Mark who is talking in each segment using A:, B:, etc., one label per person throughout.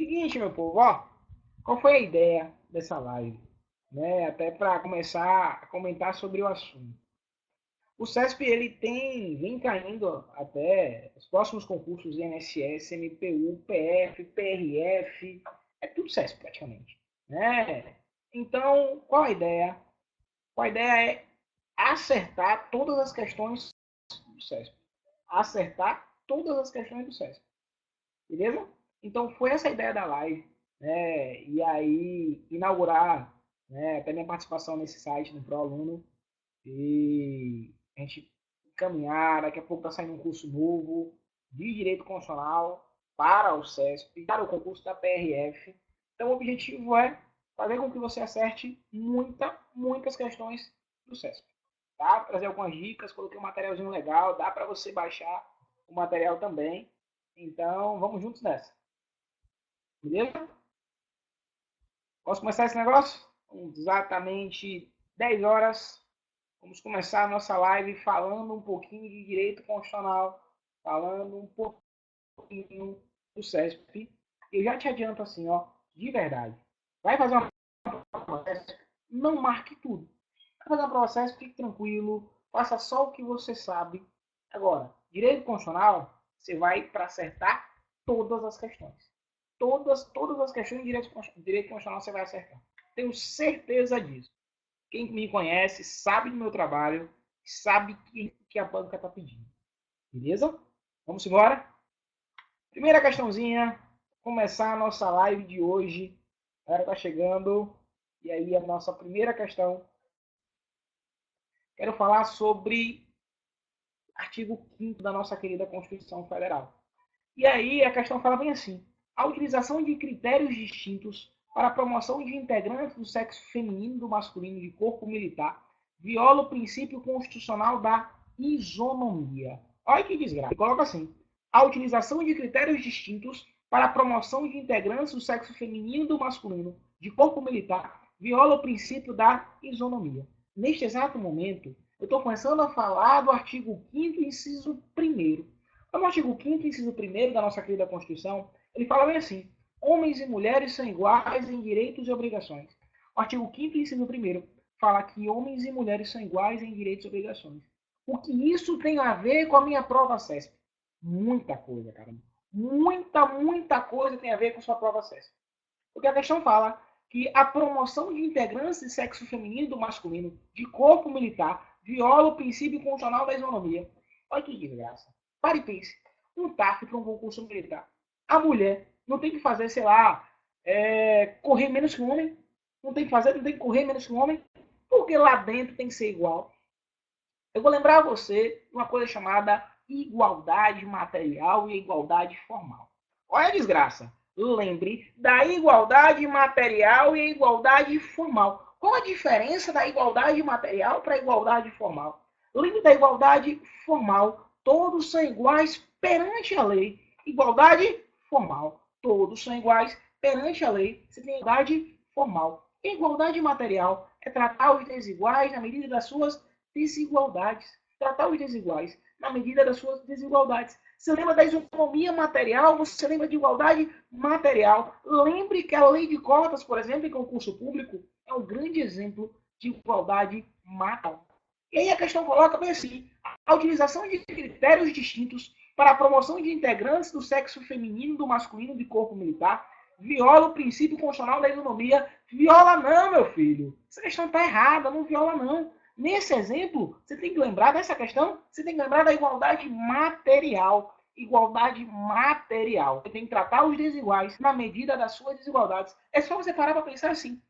A: Seguinte, meu povo, ó, qual foi a ideia dessa live? Né? Até para começar a comentar sobre o assunto. O CESP ele vem caindo até os próximos concursos de INSS, MPU, PF, PRF, é tudo CESP praticamente, né? Então, qual a ideia? Qual a ideia é acertar todas as questões do CESP. Acertar todas as questões do CESP. Beleza? Então foi essa a ideia da live, né? E aí inaugurar, né, até minha participação nesse site do ProAluno e a gente caminhar, daqui a pouco está saindo um curso novo de Direito Constitucional para o CESP, para o concurso da PRF. Então o objetivo é fazer com que você acerte muitas questões do CESP. Tá? Trazer algumas dicas, coloquei um materialzinho legal, dá para você baixar o material também. Então, vamos juntos nessa. Beleza? Posso começar esse negócio? Exatamente 10 horas. Vamos começar a nossa live falando um pouquinho de direito constitucional, falando um pouquinho do CESP. Eu já te adianto assim, ó, de verdade. Vai fazer uma prova CESP, não marque tudo. Vai fazer uma prova CESP, fique tranquilo, faça só o que você sabe. Agora, direito constitucional, você vai para acertar todas as questões. Todas as questões de direito constitucional você vai acertar. Tenho certeza disso. Quem me conhece sabe do meu trabalho, sabe que a banca está pedindo. Beleza? Vamos embora? Primeira questãozinha, começar a nossa live de hoje. A hora está chegando. E aí a nossa primeira questão. Quero falar sobre artigo 5º da nossa querida Constituição Federal. E aí a questão fala bem assim: a utilização de critérios distintos para a promoção de integrantes do sexo feminino e do masculino de corpo militar viola o princípio constitucional da isonomia. Olha que desgraça. Coloca assim: a utilização de critérios distintos para a promoção de integrantes do sexo feminino e do masculino de corpo militar viola o princípio da isonomia. Neste exato momento, eu estou começando a falar do artigo 5º, inciso 1º. No artigo 5º, inciso 1º da nossa querida Constituição, ele fala bem assim: homens e mulheres são iguais em direitos e obrigações. O artigo 5º, inciso 1º, fala que homens e mulheres são iguais em direitos e obrigações. O que isso tem a ver com a minha prova CESP? Muita coisa, cara. Muita coisa tem a ver com sua prova CESP. Porque a questão fala que a promoção de integrantes de sexo feminino e do masculino de corpo militar viola o princípio constitucional da isonomia. Olha que desgraça. Pare e pense. Um TAF para um concurso militar. A mulher não tem que fazer, sei lá, correr menos que um homem. Não tem que correr menos que um homem. Porque lá dentro tem que ser igual. Eu vou lembrar a você de uma coisa chamada igualdade material e igualdade formal. Olha a desgraça. Lembre da igualdade material e igualdade formal. Qual a diferença da igualdade material para a igualdade formal? Lembre da igualdade formal. Todos são iguais perante a lei. Igualdade formal. Todos são iguais perante a lei. Você tem igualdade formal. Igualdade material é tratar os desiguais na medida das suas desigualdades. Tratar os desiguais na medida das suas desigualdades. Você lembra da isonomia material? Você lembra de igualdade material? Lembre que a lei de cotas, por exemplo, em concurso público, é um grande exemplo de igualdade material. E aí a questão coloca bem assim: a utilização de critérios distintos para a promoção de integrantes do sexo feminino e do masculino de corpo militar viola o princípio constitucional da isonomia. Viola não, meu filho. Essa questão está errada, não viola não. Nesse exemplo, você tem que lembrar dessa questão, você tem que lembrar da igualdade material. Igualdade material. Você tem que tratar os desiguais na medida das suas desigualdades. É só você parar para pensar assim: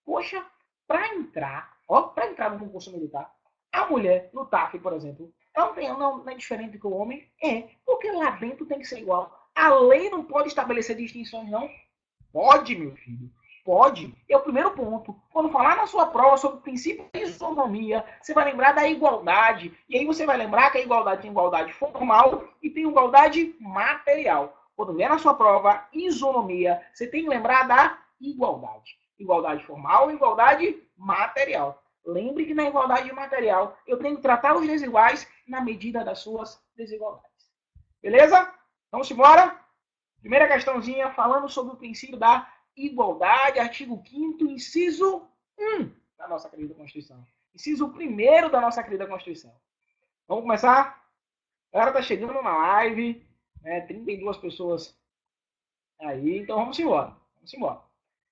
A: poxa, para entrar no concurso militar, a mulher no TAF, por exemplo, não é diferente que o homem? É, porque lá dentro tem que ser igual. A lei não pode estabelecer distinções, não? Pode, meu filho. Pode. É o primeiro ponto. Quando falar na sua prova sobre o princípio de isonomia, você vai lembrar da igualdade. E aí você vai lembrar que a igualdade tem igualdade formal e tem igualdade material. Quando vier na sua prova isonomia, você tem que lembrar da igualdade. Igualdade formal e igualdade material. Lembre que na igualdade material eu tenho que tratar os desiguais na medida das suas desigualdades. Beleza? Vamos embora? Primeira questãozinha falando sobre o princípio da igualdade, artigo 5º, inciso 1 da nossa querida Constituição. Inciso 1º da nossa querida Constituição. Vamos começar? A galera tá chegando na live, né? 32 pessoas aí, então vamos embora. Vamos embora.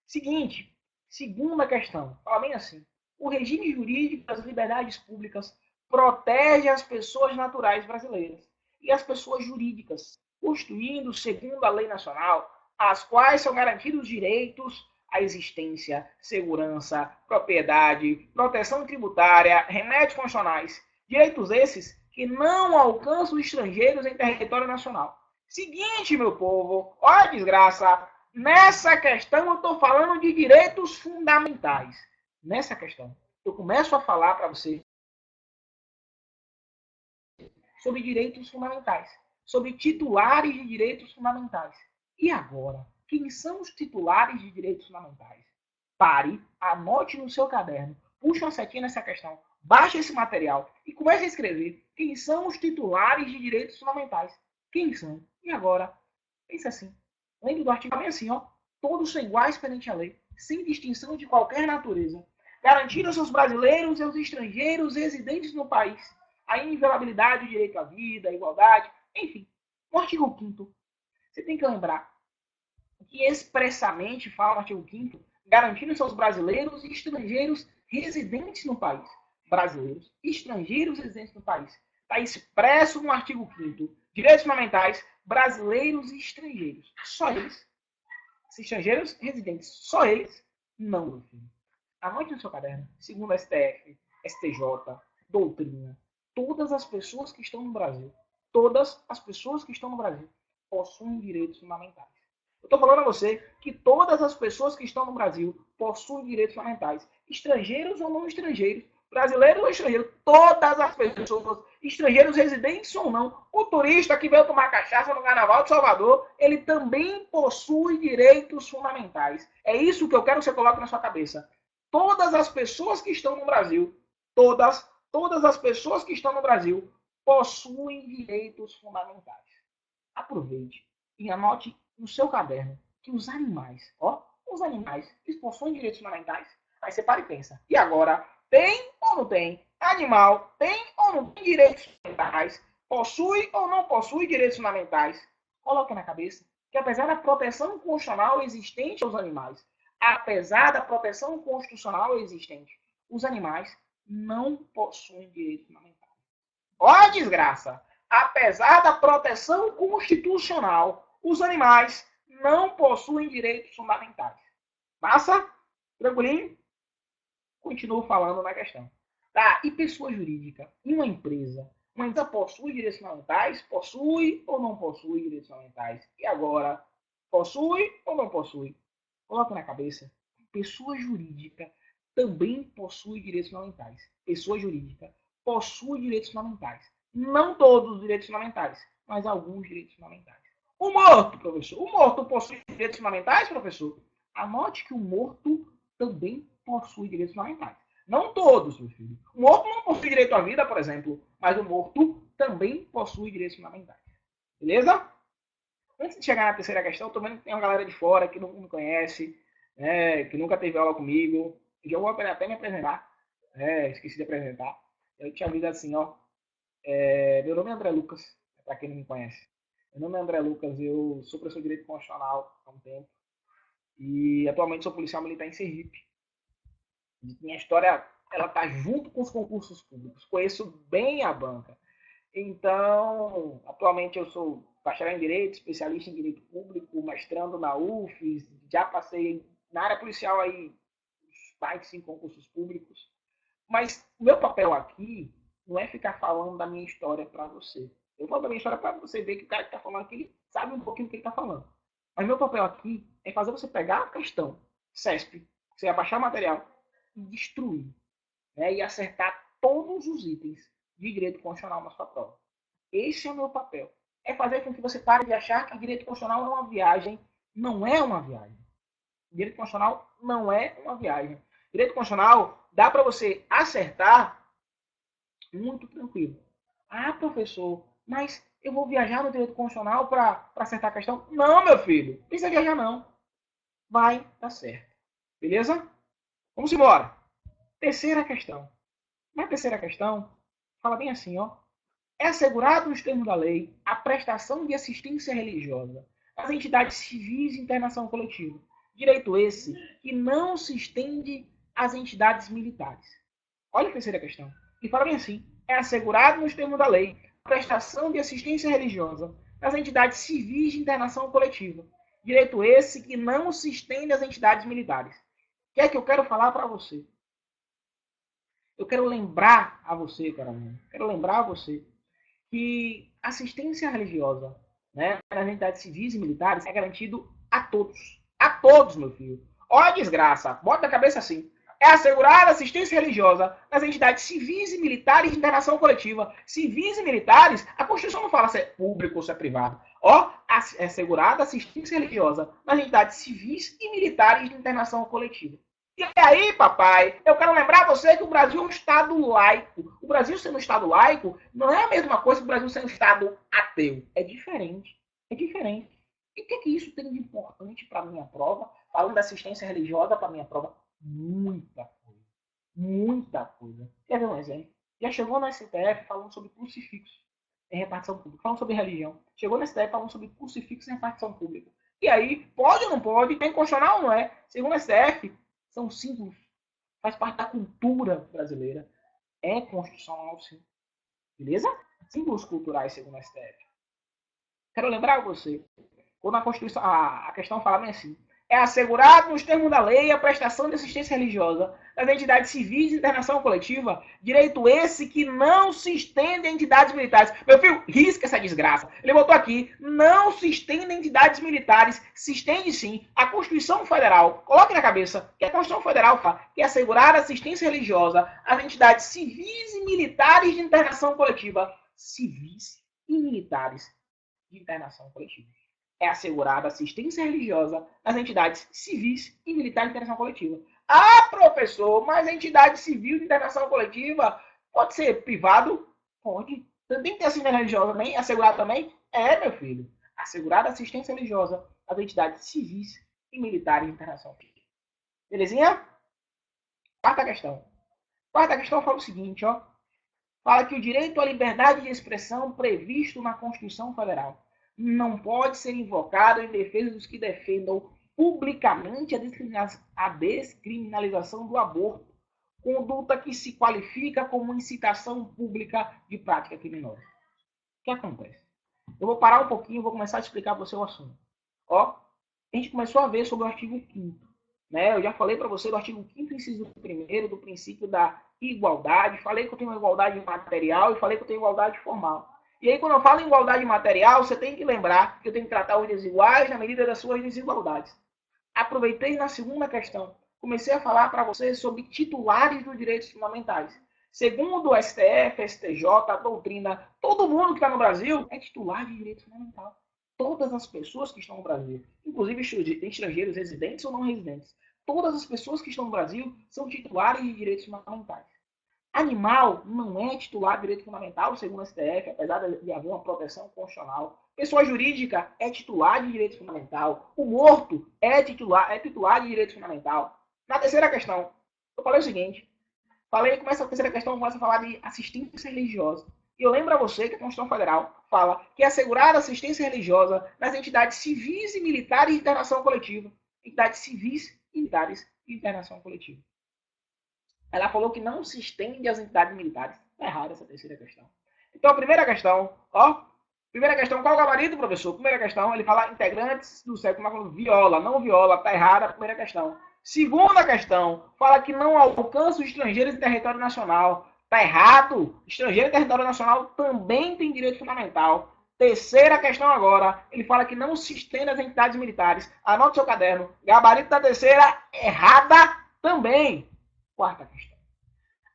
A: Seguinte, segunda questão, fala bem assim. O regime jurídico das liberdades públicas protege as pessoas naturais brasileiras e as pessoas jurídicas, constituindo, segundo a lei nacional, as quais são garantidos direitos à existência, segurança, propriedade, proteção tributária, remédios constitucionais. Direitos esses que não alcançam estrangeiros em território nacional. Seguinte, meu povo, olha a desgraça. Nessa questão eu estou falando de direitos fundamentais. Nessa questão, eu começo a falar para você sobre direitos fundamentais, sobre titulares de direitos fundamentais. E agora, quem são os titulares de direitos fundamentais? Pare, anote no seu caderno, puxe uma setinha nessa questão, baixe esse material e comece a escrever quem são os titulares de direitos fundamentais. Quem são? E agora, pense assim. Lembre do artigo bem assim, ó. Todos são iguais perante a lei, sem distinção de qualquer natureza. Garantindo aos brasileiros e aos estrangeiros residentes no país a inviolabilidade do direito à vida, à igualdade, enfim. No artigo 5º, você tem que lembrar que expressamente fala no artigo 5º, garantindo aos brasileiros e estrangeiros residentes no país. Brasileiros e estrangeiros residentes no país. Está expresso no artigo 5º. Direitos fundamentais, brasileiros e estrangeiros. Só eles. Estrangeiros residentes. Só eles. Não, meu filho. Anote no seu caderno. Segundo a STF, STJ, doutrina. Todas as pessoas que estão no Brasil, todas as pessoas que estão no Brasil possuem direitos fundamentais. Eu estou falando a você que todas as pessoas que estão no Brasil possuem direitos fundamentais. Estrangeiros ou não estrangeiros, brasileiros ou estrangeiros, todas as pessoas, estrangeiros residentes ou não, o turista que veio tomar cachaça no Carnaval de Salvador, ele também possui direitos fundamentais. É isso que eu quero que você coloque na sua cabeça. Todas as pessoas que estão no Brasil, todas as pessoas que estão no Brasil possuem direitos fundamentais. Aproveite e anote no seu caderno que os animais, eles possuem direitos fundamentais. Aí você para e pensa, e agora, tem ou não tem? Animal tem ou não tem direitos fundamentais? Possui ou não possui direitos fundamentais? Coloque na cabeça que apesar da proteção constitucional existente aos animais, apesar da proteção constitucional existente, os animais não possuem direitos fundamentais. Olha a desgraça! Apesar da proteção constitucional, os animais não possuem direitos fundamentais. Massa? Tranquilinho? Continuo falando na questão. Tá, e pessoa jurídica? E uma empresa? Uma empresa possui direitos fundamentais? Possui ou não possui direitos fundamentais? E agora? Possui ou não possui? Coloque na cabeça. Pessoa jurídica também possui direitos fundamentais. Pessoa jurídica possui direitos fundamentais. Não todos os direitos fundamentais, mas alguns direitos fundamentais. O morto, professor. O morto possui direitos fundamentais, professor? Anote que o morto também possui direitos fundamentais. Não todos, meu filho. O morto não possui direito à vida, por exemplo, mas o morto também possui direitos fundamentais. Beleza? Antes de chegar na terceira questão, eu tô vendo que tem uma galera de fora que não me conhece, né, que nunca teve aula comigo. Já vou até me apresentar. Esqueci de apresentar. Eu te aviso assim, ó. Meu nome é André Lucas, para quem não me conhece. Meu nome é André Lucas, eu sou professor de Direito Constitucional há um tempo. E atualmente sou policial militar em Sergipe. Minha história, ela tá junto com os concursos públicos. Conheço bem a banca. Então, atualmente eu sou bacharel em Direito, especialista em Direito Público, mestrando na UFES, já passei na área policial aí mais de 5 concursos públicos. Mas o meu papel aqui não é ficar falando da minha história para você. Eu falo da minha história para você ver que o cara que está falando aqui ele sabe um pouquinho do que ele está falando. Mas meu papel aqui é fazer você pegar a questão CESP, você abaixar o material e destruir, né, e acertar todos os itens de direito constitucional na sua prova. Esse é o meu papel. É fazer com que você pare de achar que direito constitucional é uma viagem. Não é uma viagem. Direito constitucional não é uma viagem. Direito constitucional dá para você acertar muito tranquilo. Ah, professor, mas eu vou viajar no direito constitucional para acertar a questão? Não, meu filho. Não precisa viajar, não. Vai dar certo. Beleza? Vamos embora. Terceira questão. Na terceira questão, fala bem assim, ó. É assegurado nos termos da lei a prestação de assistência religiosa às entidades civis e internação coletiva. Direito esse que não se estende às entidades militares. Olha a terceira questão. E fala bem assim. É assegurado nos termos da lei a prestação de assistência religiosa às entidades civis de internação coletiva. Direito esse que não se estende às entidades militares. O que é que eu quero falar para você? Eu quero lembrar a você, cara, quero lembrar a você que assistência religiosa, né, nas entidades civis e militares é garantido a todos. A todos, meu filho. Olha a desgraça. Bota na cabeça assim. É assegurada assistência religiosa nas entidades civis e militares de internação coletiva. Civis e militares, a Constituição não fala se é público ou se é privado. Ó, é assegurada assistência religiosa nas entidades civis e militares de internação coletiva. E aí, papai, eu quero lembrar você que o Brasil é um Estado laico. O Brasil sendo um Estado laico não é a mesma coisa que o Brasil sendo um Estado ateu. É diferente. É diferente. E o que isso tem de importante para a minha prova? Falando da assistência religiosa para a minha prova? Muita coisa. Muita coisa. Quer ver um exemplo? Já chegou no STF falando sobre crucifixo em repartição pública. Falando sobre religião. Chegou no STF falando sobre crucifixo em repartição pública. E aí, pode ou não pode? Tem constitucional ou não é? Segundo o STF, são símbolos. Faz parte da cultura brasileira. É constitucional, sim. Beleza? Símbolos culturais, segundo a STF. Quero lembrar você, quando a Constituição, a questão fala bem assim, é assegurado nos termos da lei a prestação de assistência religiosa das entidades civis de internação coletiva, direito esse que não se estende a entidades militares. Meu filho, risca essa desgraça. Ele botou aqui, não se estende a entidades militares, se estende sim a Constituição Federal. Coloque na cabeça que a Constituição Federal fala que é assegurar assistência religiosa às entidades civis e militares de internação coletiva. Civis e militares de internação coletiva. É assegurada assistência religiosa às entidades civis e militares de internação coletiva. Ah, professor, mas a entidade civil de internação coletiva pode ser privado? Pode. Tem que ter assistência religiosa também? Assegurada também? É, meu filho. Assegurada assistência religiosa às entidades civis e militares de internação coletiva. Belezinha? Quarta questão. Quarta questão fala o seguinte, ó. Fala que o direito à liberdade de expressão previsto na Constituição Federal não pode ser invocado em defesa dos que defendam publicamente a descriminalização do aborto, conduta que se qualifica como incitação pública de prática criminosa. O que acontece? Eu vou parar um pouquinho e vou começar a explicar para você o assunto. Ó, a gente começou a ver sobre o artigo 5º. Né? Eu já falei para você do artigo 5º, inciso 1º, do princípio da igualdade. Falei que eu tenho uma igualdade material e falei que eu tenho igualdade formal. E aí, quando eu falo em igualdade material, você tem que lembrar que eu tenho que tratar os desiguais na medida das suas desigualdades. Aproveitei na segunda questão. Comecei a falar para você sobre titulares dos direitos fundamentais. Segundo o STF, STJ, a doutrina, todo mundo que está no Brasil é titular de direito fundamental. Todas as pessoas que estão no Brasil, inclusive estrangeiros residentes ou não residentes, todas as pessoas que estão no Brasil são titulares de direitos fundamentais. Animal não é titular de direito fundamental, segundo o STF, apesar de haver uma proteção constitucional. Pessoa jurídica é titular de direito fundamental. O morto é titular de direito fundamental. Na terceira questão, eu falei o seguinte. Começa a terceira questão, começa a falar de assistência religiosa. E eu lembro a você que a Constituição Federal fala que é assegurada assistência religiosa nas entidades civis e militares de internação coletiva. Entidades civis e militares de internação coletiva. Ela falou que não se estende às entidades militares. Está errada essa terceira questão. Então, a primeira questão, ó. Primeira questão, qual é o gabarito, professor? Primeira questão, ele fala integrantes do sexo masculino. Viola, não viola, está errada a primeira questão. Segunda questão, fala que não alcança os estrangeiros em território nacional. Está errado. Estrangeiro em território nacional também tem direito fundamental. Terceira questão agora, ele fala que não se estende às entidades militares. Anote seu caderno. Gabarito da terceira, errada também. Quarta questão.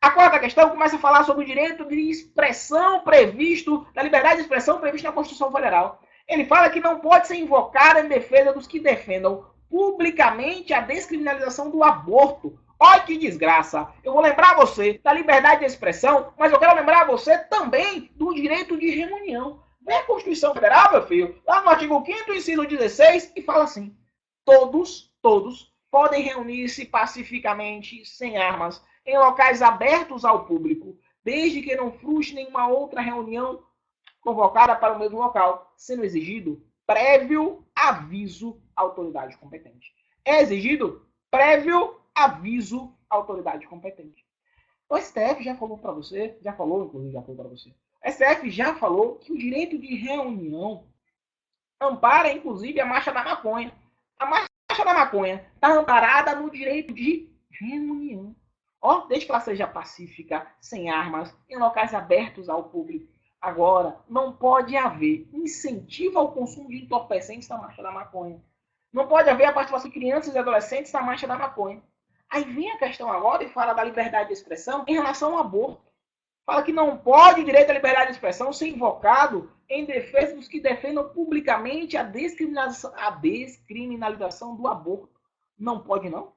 A: A quarta questão começa a falar sobre o direito de expressão previsto, da liberdade de expressão previsto na Constituição Federal. Ele fala que não pode ser invocado em defesa dos que defendam publicamente a descriminalização do aborto. Olha que desgraça. Eu vou lembrar você da liberdade de expressão, mas eu quero lembrar você também do direito de reunião. Vem a Constituição Federal, meu filho, lá no artigo 5º, inciso 16, e fala assim: todos podem reunir-se pacificamente, sem armas, em locais abertos ao público, desde que não frustre nenhuma outra reunião convocada para o mesmo local, sendo exigido prévio aviso à autoridade competente. É exigido prévio aviso à autoridade competente. O STF já falou para você, já falou para você. O STF já falou que o direito de reunião ampara, inclusive, a marcha da maconha. A marcha da maconha está amparada no direito de reunião. Ó, desde que ela seja pacífica, sem armas, em locais abertos ao público. Agora, não pode haver incentivo ao consumo de entorpecentes na marcha da maconha. Não pode haver a participação de crianças e adolescentes na marcha da maconha. Aí vem a questão agora e fala da liberdade de expressão em relação ao aborto. Fala que não pode o direito à liberdade de expressão ser invocado em defesa dos que defendam publicamente a descriminalização do aborto. Não pode, não?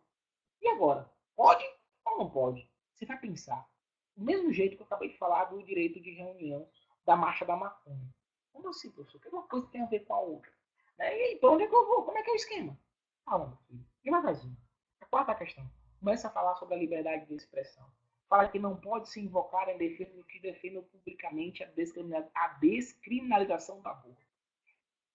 A: E agora? Pode ou não pode? Você vai pensar. Do mesmo jeito que eu acabei de falar do direito de reunião da marcha da maconha. Como assim, professor? Que uma coisa tem a ver com a outra. E aí, para onde é que eu vou? Como é que é o esquema? Calma, meu filho. Devagarzinho. A quarta questão. Começa a falar sobre a liberdade de expressão. Fala que não pode se invocar em defesa do que defendam publicamente a descriminalização do aborto.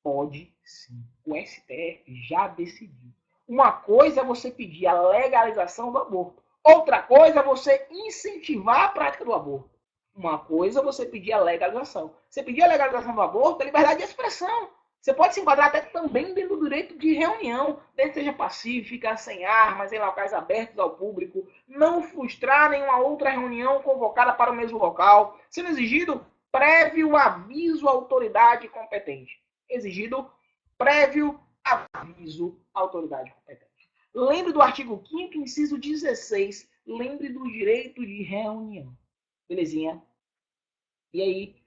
A: Pode sim. O STF já decidiu. Uma coisa é você pedir a legalização do aborto. Outra coisa é você incentivar a prática do aborto. Uma coisa é você pedir a legalização. Você pedir a legalização do aborto é liberdade de expressão. Você pode se enquadrar até também dentro do direito de reunião, desde que seja pacífica, sem armas, em locais abertos ao público, não frustrar nenhuma outra reunião convocada para o mesmo local, sendo exigido prévio aviso à autoridade competente. Exigido prévio aviso à autoridade competente. Lembre do artigo 5º, inciso 16, lembre do direito de reunião. Belezinha? E aí,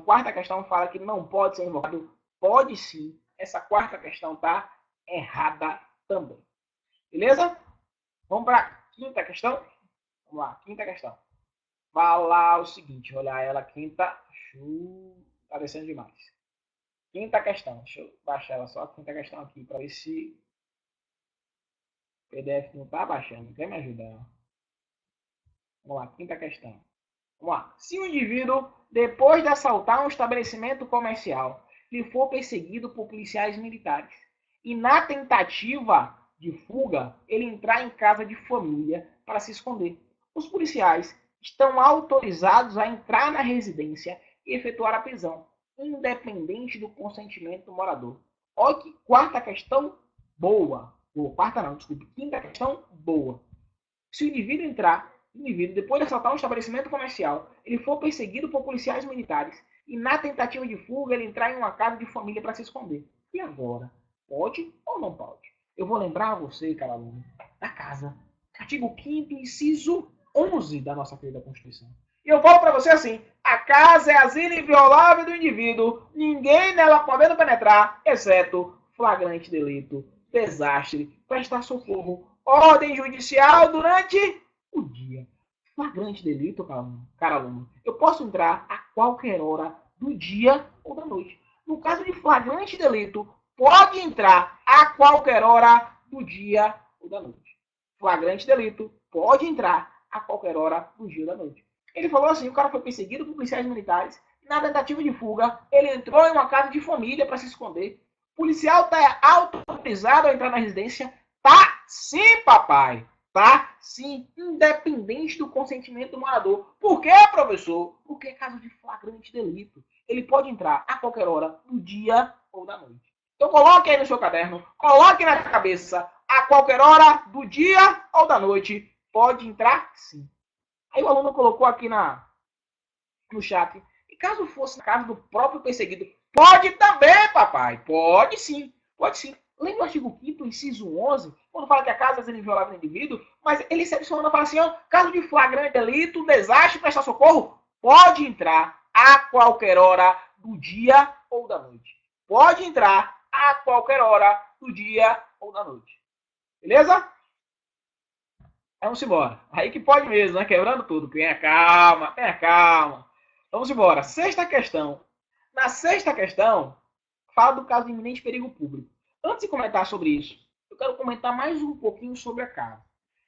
A: quarta questão fala que não pode ser invocado. Pode sim. Essa quarta questão tá errada também. Beleza? Vamos para a quinta questão? Vamos lá, quinta questão. Vai lá o seguinte, olhar ela, quinta. Tá descendo demais. Quinta questão. Deixa eu baixar ela só, a quinta questão aqui, para ver se o PDF não tá baixando. Quer me ajudar? Vamos lá, quinta questão. Vamos lá. Se o indivíduo, depois de assaltar um estabelecimento comercial, lhe for perseguido por policiais militares e na tentativa de fuga, ele entrar em casa de família para se esconder, os policiais estão autorizados a entrar na residência e efetuar a prisão, independente do consentimento do morador. Olha que quarta questão boa. Quarta não, desculpe. Quinta questão boa. Se o indivíduo depois de assaltar um estabelecimento comercial, ele for perseguido por policiais militares e na tentativa de fuga ele entrar em uma casa de família para se esconder. E agora? Pode ou não pode? Eu vou lembrar a você, cara aluno, da casa. Artigo 5º, inciso 11 da nossa querida Constituição. E eu falo para você assim: a casa é asilo inviolável do indivíduo, ninguém nela podendo penetrar, exceto flagrante delito, desastre, prestar socorro, ordem judicial durante o dia. Flagrante delito, cara aluno, eu posso entrar a qualquer hora do dia ou da noite. No caso de flagrante delito, pode entrar a qualquer hora do dia ou da noite. Flagrante delito, pode entrar a qualquer hora do dia ou da noite. Ele falou assim, o cara foi perseguido por policiais militares, na tentativa de fuga, ele entrou em uma casa de família para se esconder. O policial está autorizado a entrar na residência? Tá sim, papai. Tá? Sim, independente do consentimento do morador. Por quê, professor? Porque é caso de flagrante delito. Ele pode entrar a qualquer hora do dia ou da noite. Então coloque aí no seu caderno, coloque na cabeça, a qualquer hora do dia ou da noite, pode entrar sim. Aí o aluno colocou aqui no chat, e caso fosse na casa do próprio perseguido, pode também, papai. Pode sim, pode sim. Lembra o artigo 5º, inciso 11, quando fala que a casa é inviolável do indivíduo, mas ele seleciona e fala assim, ó, caso de flagrante delito, desastre, prestar socorro, pode entrar a qualquer hora do dia ou da noite. Pode entrar a qualquer hora do dia ou da noite. Beleza? Vamos embora. Aí que pode mesmo, né? Quebrando tudo. Tenha calma, tenha calma. Vamos embora. Sexta questão. Na sexta questão, fala do caso de iminente perigo público. Antes de comentar sobre isso, eu quero comentar mais um pouquinho sobre a casa.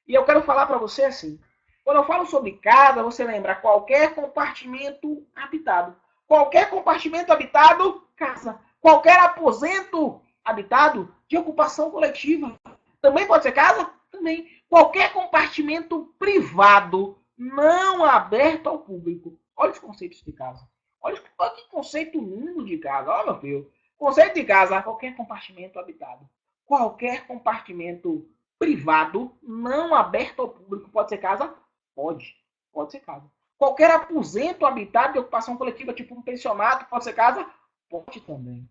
A: E eu quero falar para você assim, quando eu falo sobre casa, você lembra qualquer compartimento habitado. Qualquer compartimento habitado, casa. Qualquer aposento habitado de ocupação coletiva. Também pode ser casa? Também. Qualquer compartimento privado não aberto ao público. Olha os conceitos de casa. Olha que conceito lindo de casa. Olha, meu filho. Conceito de casa, qualquer compartimento habitado. Qualquer compartimento privado, não aberto ao público. Pode ser casa? Pode. Pode ser casa. Qualquer aposento habitado de ocupação coletiva, tipo um pensionato, pode ser casa? Pode também.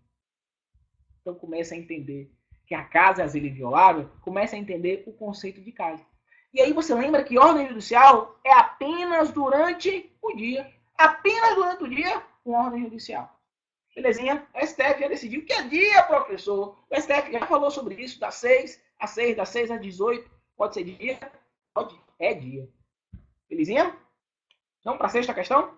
A: Então começa a entender que a casa é asilo inviolável, começa a entender o conceito de casa. E aí você lembra que ordem judicial é apenas durante o dia. Apenas durante o dia, uma ordem judicial. Belezinha? O STF já decidiu que é dia, professor. O STF já falou sobre isso, das 6 às 6, das 6 às 18. Pode ser dia? Pode. É dia. Belezinha? Vamos para a sexta questão?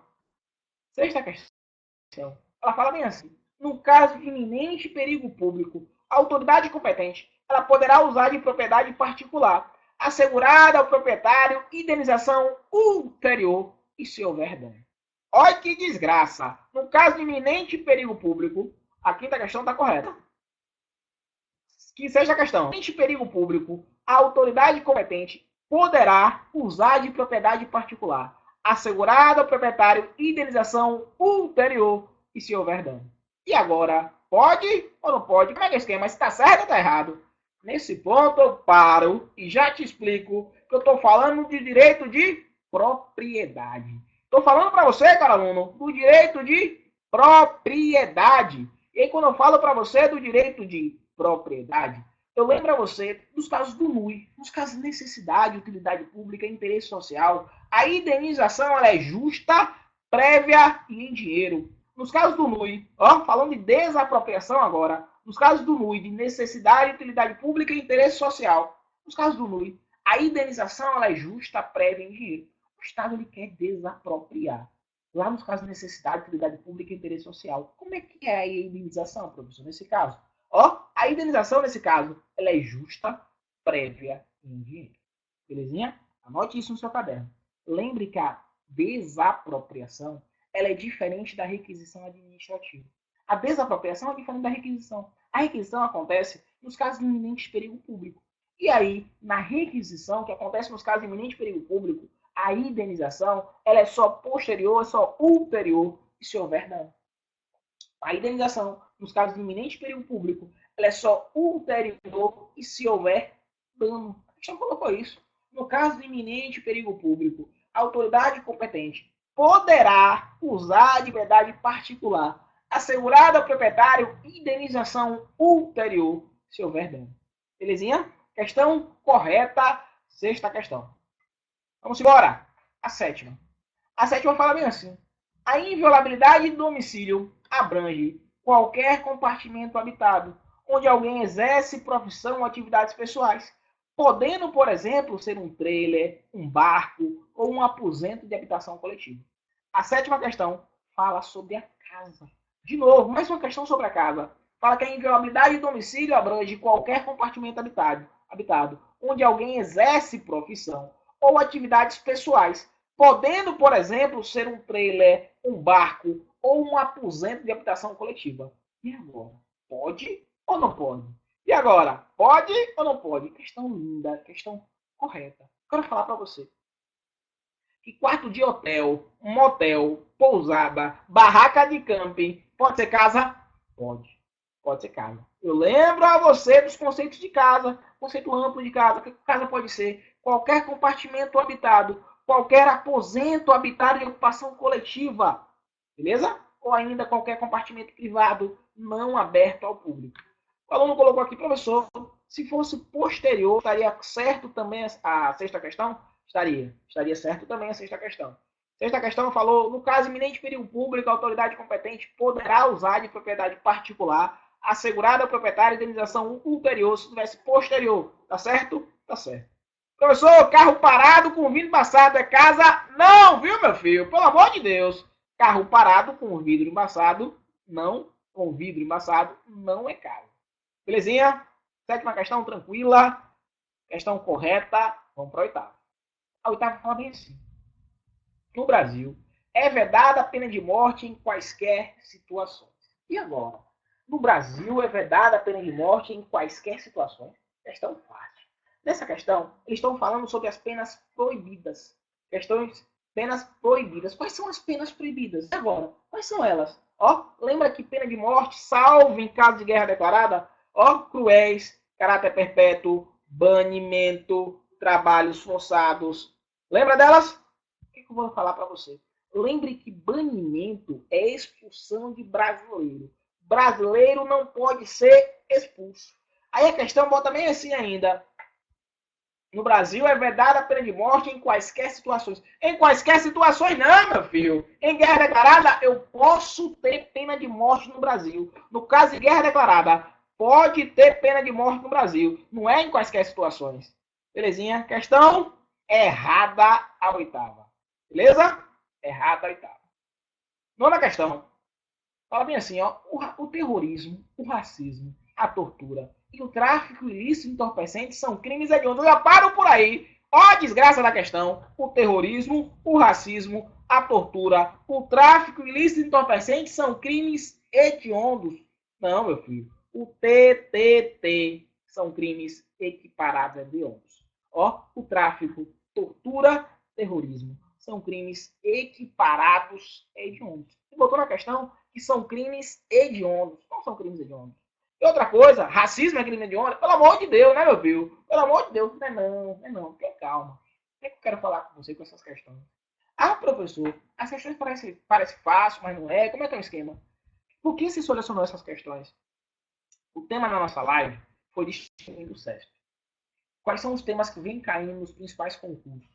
A: Sexta questão. Ela fala bem assim. No caso de iminente perigo público, a autoridade competente ela poderá usar de propriedade particular, assegurada ao proprietário indenização ulterior e se houver dano. Olha que desgraça! No caso de iminente perigo público, a quinta questão está correta. Que seja a questão. Iminente perigo público, a autoridade competente poderá usar de propriedade particular, assegurada ao proprietário indenização ulterior e se houver dano. E agora, pode ou não pode? Como é que é o esquema? Se está certo ou está errado? Nesse ponto eu paro e já te explico que eu estou falando de direito de propriedade. Estou falando para você, cara aluno, do direito de propriedade. E aí, quando eu falo para você do direito de propriedade, eu lembro a você dos casos do NUI, nos casos de necessidade, utilidade pública, interesse social. A indenização ela é justa, prévia e em dinheiro. Nos casos do NUI, ó, falando de desapropriação agora, nos casos do NUI, de necessidade, utilidade pública e interesse social, nos casos do NUI, a indenização ela é justa, prévia e em dinheiro. O Estado ele quer desapropriar. Lá nos casos de necessidade, utilidade pública e interesse social. Como é que é a indenização, professor, nesse caso? Ó, a indenização, nesse caso, ela é justa, prévia e em dinheiro. Belezinha? Anote isso no seu caderno. Lembre que a desapropriação ela é diferente da requisição administrativa. A desapropriação é diferente da requisição. A requisição acontece nos casos de iminente perigo público. E aí, na requisição, que acontece nos casos de iminente perigo público, a indenização ela é só posterior, é só ulterior, e se houver dano. A indenização, nos casos de iminente perigo público, ela é só ulterior e se houver dano. A gente já colocou isso. No caso de iminente perigo público, a autoridade competente poderá usar de verdade particular, assegurada ao proprietário indenização ulterior se houver dano. Belezinha? Questão correta, sexta questão. Vamos embora. A sétima. A sétima fala bem assim. A inviolabilidade do domicílio abrange qualquer compartimento habitado, onde alguém exerce profissão ou atividades pessoais, podendo, por exemplo, ser um trailer, um barco ou um aposento de habitação coletiva. A sétima questão fala sobre a casa. De novo, mais uma questão sobre a casa. Fala que a inviolabilidade do domicílio abrange qualquer compartimento habitado, onde alguém exerce profissão ou atividades pessoais, podendo, por exemplo, ser um trailer, um barco ou um aposento de habitação coletiva. E agora? Pode ou não pode? E agora? Pode ou não pode? Questão linda, questão correta. Quero falar para você. Que quarto de hotel, motel, pousada, barraca de camping, pode ser casa? Pode. Pode ser casa. Eu lembro a você dos conceitos de casa, conceito amplo de casa. Que casa pode ser qualquer compartimento habitado, qualquer aposento habitado de ocupação coletiva, beleza? Ou ainda qualquer compartimento privado não aberto ao público. O aluno colocou aqui, professor, se fosse posterior, estaria certo também a sexta questão? Estaria certo também a sexta questão. Sexta questão falou, no caso iminente perigo público, a autoridade competente poderá usar de propriedade particular, assegurada ao proprietário indenização ulterior, se tivesse posterior. Tá certo? Tá certo. Professor, carro parado com vidro embaçado é casa? Não, viu, meu filho? Pelo amor de Deus. Carro parado com vidro embaçado não, com vidro embaçado, não é casa. Belezinha? Sétima questão, tranquila. Questão correta. Vamos para a oitava. A oitava fala bem assim. No Brasil, é vedada a pena de morte em quaisquer situações. E agora? No Brasil, é vedada a pena de morte em quaisquer situações? Questão fácil. Nessa questão, eles estão falando sobre as penas proibidas. Penas proibidas. Quais são as penas proibidas? E agora? Quais são elas? Lembra que pena de morte, salvo em caso de guerra declarada? Cruéis, caráter perpétuo, banimento, trabalhos forçados. Lembra delas? O que eu vou falar para você? Lembre que banimento é expulsão de brasileiro. Brasileiro não pode ser expulso. Aí a questão bota bem assim ainda. No Brasil é vedada a pena de morte em quaisquer situações. Em quaisquer situações não, meu filho. Em guerra declarada, eu posso ter pena de morte no Brasil. No caso de guerra declarada, pode ter pena de morte no Brasil. Não é em quaisquer situações. Belezinha? Questão errada a oitava. Beleza? Errada a oitava. Nona questão. Fala bem assim, o terrorismo, o racismo, a tortura e o tráfico ilícito de entorpecentes são crimes hediondos. Eu paro por aí. A desgraça da questão. O terrorismo, o racismo, a tortura, o tráfico ilícito de entorpecentes são crimes hediondos. Não, meu filho. O TTT são crimes equiparados a hediondos. O tráfico, tortura, terrorismo são crimes equiparados a hediondos. E botou na questão que são crimes hediondos. Não são crimes hediondos. E outra coisa, racismo é crime hediondo? Pelo amor de Deus, né, meu filho? Pelo amor de Deus, não é não. Tenha calma. O que eu quero falar com você com essas questões? Professor, as questões parecem fáceis, mas não é. Como é que é o esquema? Por que se selecionou essas questões? O tema da nossa live foi distinguindo o CESP. Quais são os temas que vêm caindo nos principais concursos?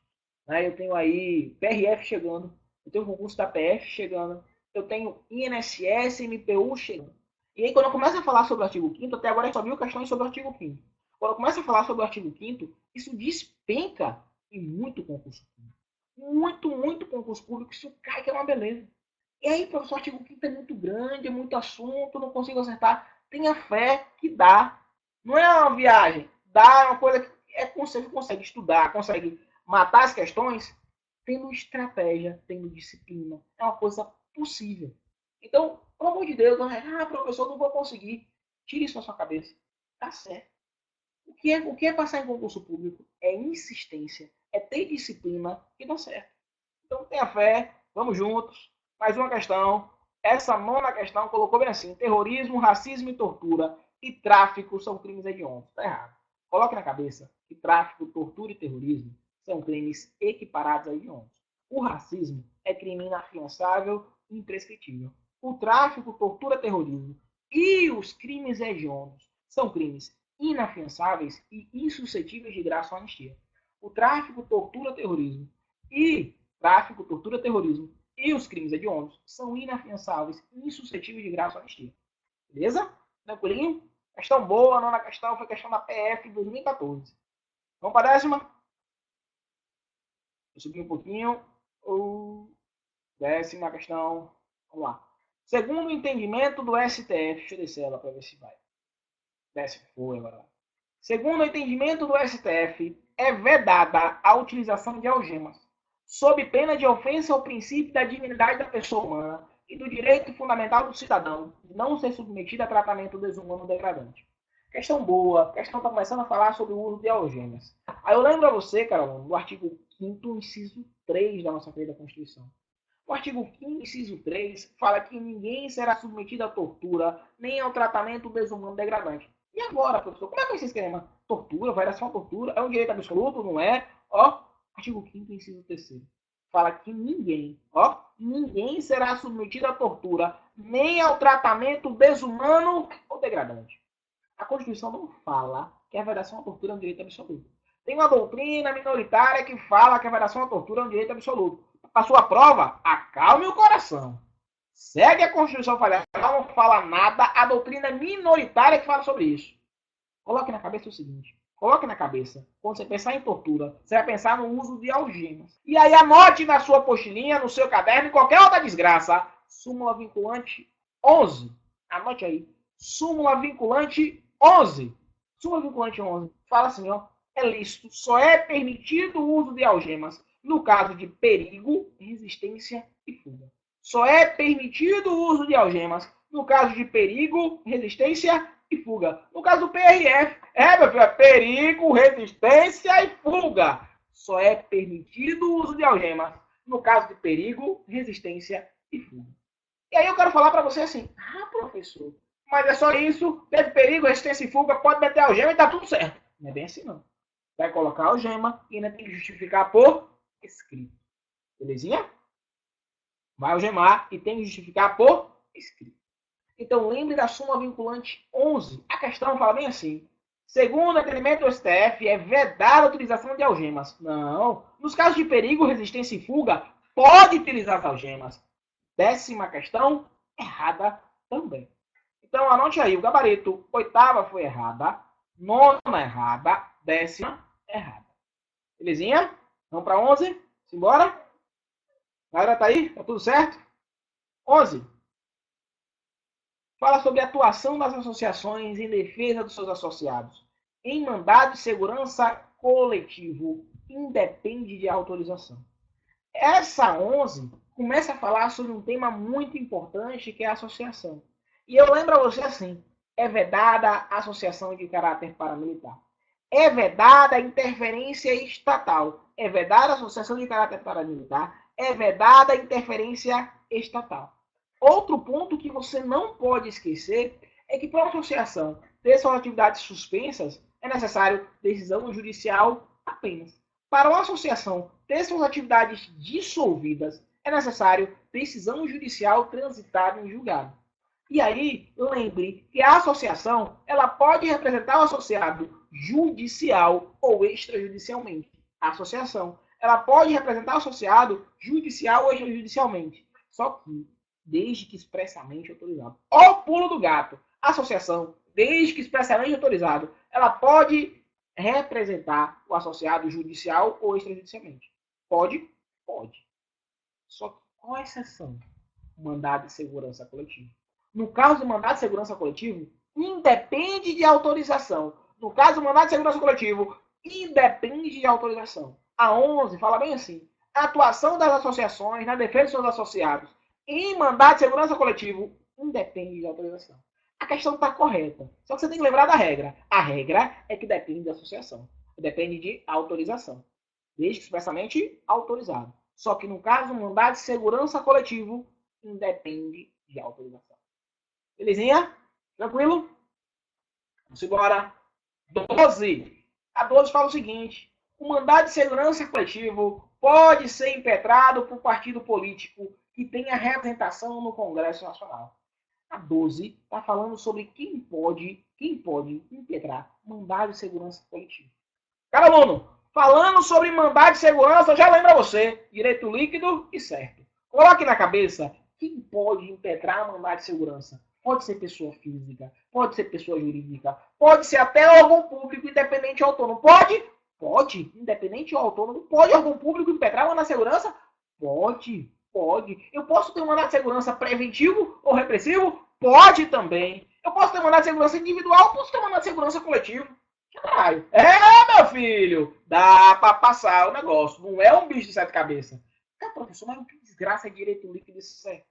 A: Eu tenho aí PRF chegando, eu tenho o concurso da PF chegando, eu tenho INSS, MPU chegando. E aí, quando eu começo a falar sobre o artigo 5º, até agora eu só vi questões sobre o artigo 5º. Quando eu começo a falar sobre o artigo 5º, isso despenca em muito concurso público. Muito concurso público, isso cai, que é uma beleza. E aí, professor, o artigo 5º é muito grande, é muito assunto, não consigo acertar. Tenha fé que dá. Não é uma viagem. Dá, é uma coisa que você consegue estudar, consegue matar as questões tendo estratégia, tendo disciplina. É uma coisa possível. Então, pelo amor de Deus, professor, não vou conseguir. Tire isso da sua cabeça. Tá certo. O que é passar em concurso público? É insistência, é ter disciplina e dá certo. Então, tenha fé, vamos juntos. Mais uma questão. Essa nona questão colocou bem assim: terrorismo, racismo e tortura e tráfico são crimes hediondos. Tá errado. Coloque na cabeça que tráfico, tortura e terrorismo são crimes equiparados a hediondos. O racismo é crime inafiançável e imprescritível. O tráfico, tortura, terrorismo e os crimes hediondos são crimes inafiançáveis e insuscetíveis de graça ou anistia. O tráfico, tortura, terrorismo e os crimes hediondos são inafiançáveis e insuscetíveis de graça ou anistia. Beleza? Tranquilinho? Questão boa, a nona questão foi questão da PF 2014. Vamos para a décima? Eu subi um pouquinho. Décima questão. Vamos lá. Segundo o entendimento do STF, deixa eu descer ela para ver se vai. Desce, foi agora. Segundo o entendimento do STF, é vedada a utilização de algemas, sob pena de ofensa ao princípio da dignidade da pessoa humana e do direito fundamental do cidadão de não ser submetido a tratamento desumano degradante. Questão boa. A questão está começando a falar sobre o uso de algemas. Aí eu lembro a você, cara, do artigo 5º, inciso 3 da nossa querida Constituição. O artigo 5º, inciso 3, fala que ninguém será submetido à tortura nem ao tratamento desumano degradante. E agora, professor, como é que é esse esquema? Tortura, vai dar só tortura? É um direito absoluto, não é? Artigo 5º, inciso 3. Fala que ninguém será submetido à tortura, nem ao tratamento desumano ou degradante. A Constituição não fala que a vedação à tortura é um direito absoluto. Tem uma doutrina minoritária que fala que a vedação à tortura é um direito absoluto. A sua prova, acalme o coração. Segue a Constituição Federal, não fala nada, a doutrina minoritária que fala sobre isso. Coloque na cabeça o seguinte. Coloque na cabeça, quando você pensar em tortura, você vai pensar no uso de algemas. E aí anote na sua postilinha, no seu caderno, em qualquer outra desgraça, súmula vinculante 11. Anote aí. Súmula vinculante 11. Súmula vinculante 11. Fala assim, ó. É lícito, só é permitido o uso de algemas no caso de perigo, resistência e fuga. Só é permitido o uso de algemas no caso de perigo, resistência e fuga. No caso do PRF, meu filho, é perigo, resistência e fuga. Só é permitido o uso de algemas no caso de perigo, resistência e fuga. E aí eu quero falar para você assim, professor, mas é só isso, teve perigo, resistência e fuga, pode meter algema e tá tudo certo. Não é bem assim não. Vai colocar a algema e ainda tem que justificar por escrito. Belezinha? Vai algemar e tem que justificar por escrito. Então, lembre da súmula vinculante 11. A questão fala bem assim. Segundo o entendimento do STF, é vedada a utilização de algemas. Não. Nos casos de perigo, resistência e fuga, pode utilizar as algemas. 10ª questão, errada também. Então, anote aí. O gabarito, 8ª foi errada. 9ª errada. 10ª errada. Belezinha? Vamos para 11? Simbora? A galera tá aí? Tá tudo certo? 11. Fala sobre a atuação das associações em defesa dos seus associados. Em mandado de segurança coletivo, independe de autorização. Essa 11 começa a falar sobre um tema muito importante que é a associação. E eu lembro a você assim, é vedada a associação de caráter paramilitar. É vedada a interferência estatal. É vedada a associação de caráter paramilitar. É vedada a interferência estatal. Outro ponto que você não pode esquecer é que para uma associação ter suas atividades suspensas, é necessário decisão judicial apenas. Para uma associação ter suas atividades dissolvidas, é necessário decisão judicial transitada em julgado. E aí, lembre que a associação ela pode representar o associado judicial ou extrajudicialmente. A associação ela pode representar o associado judicial ou extrajudicialmente. Só que desde que expressamente autorizado. Ó o pulo do gato. A associação, desde que expressamente autorizado, ela pode representar o associado judicial ou extrajudicialmente. Pode? Pode. Só que qual a exceção? Mandado de segurança coletivo. No caso do mandado de segurança coletivo, independe de autorização. No caso do mandado de segurança coletivo, independe de autorização. A 11 fala bem assim: a atuação das associações na defesa dos seus associados em mandado de segurança coletivo independe de autorização. A questão está correta. Só que você tem que lembrar da regra. A regra é que depende da associação. Depende de autorização. Desde que expressamente autorizado. Só que no caso do mandado de segurança coletivo, independe de autorização. Belezinha? Tranquilo? Vamos embora. 12. A 12 fala o seguinte: o mandado de segurança coletivo pode ser impetrado por partido político que tenha representação no Congresso Nacional. A 12 está falando sobre quem pode impetrar mandado de segurança coletivo. Cara, aluno, falando sobre mandado de segurança, já lembra você, direito líquido e certo. Coloque na cabeça quem pode impetrar mandado de segurança. Pode ser pessoa física, pode ser pessoa jurídica, pode ser até órgão público independente ou autônomo. Pode? Pode. Independente ou autônomo. Pode órgão público impetrar mandado de segurança? Pode. Pode. Eu posso ter um mandado de segurança preventivo ou repressivo? Pode também. Eu posso ter um mandado de segurança individual? Posso ter um mandado de segurança coletivo? Caralho. Meu filho. Dá pra passar o negócio. Não é um bicho de 7 cabeças. Professor, mas que desgraça é direito líquido e certo?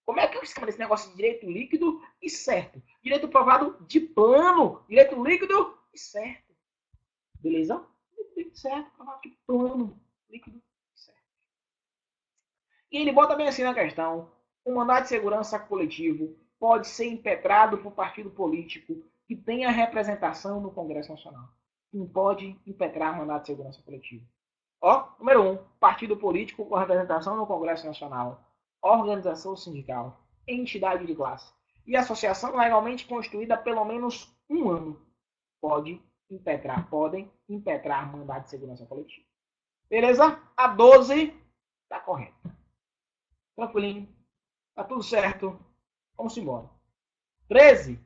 A: Como é que eu escrevo esse negócio de direito líquido e certo? Direito provado de plano. Direito líquido e certo. Beleza? Líquido certo, provado de plano. Líquido certo. E ele bota bem assim na questão: o mandado de segurança coletivo pode ser impetrado por partido político que tenha representação no Congresso Nacional. Quem pode impetrar mandado de segurança coletivo? Número 1, partido político com representação no Congresso Nacional, organização sindical, entidade de classe e associação legalmente constituída há pelo menos um ano podem impetrar mandado de segurança coletivo. Beleza? A 12 está correta. Tranquilinho. Tá tudo certo. Vamos embora. 13.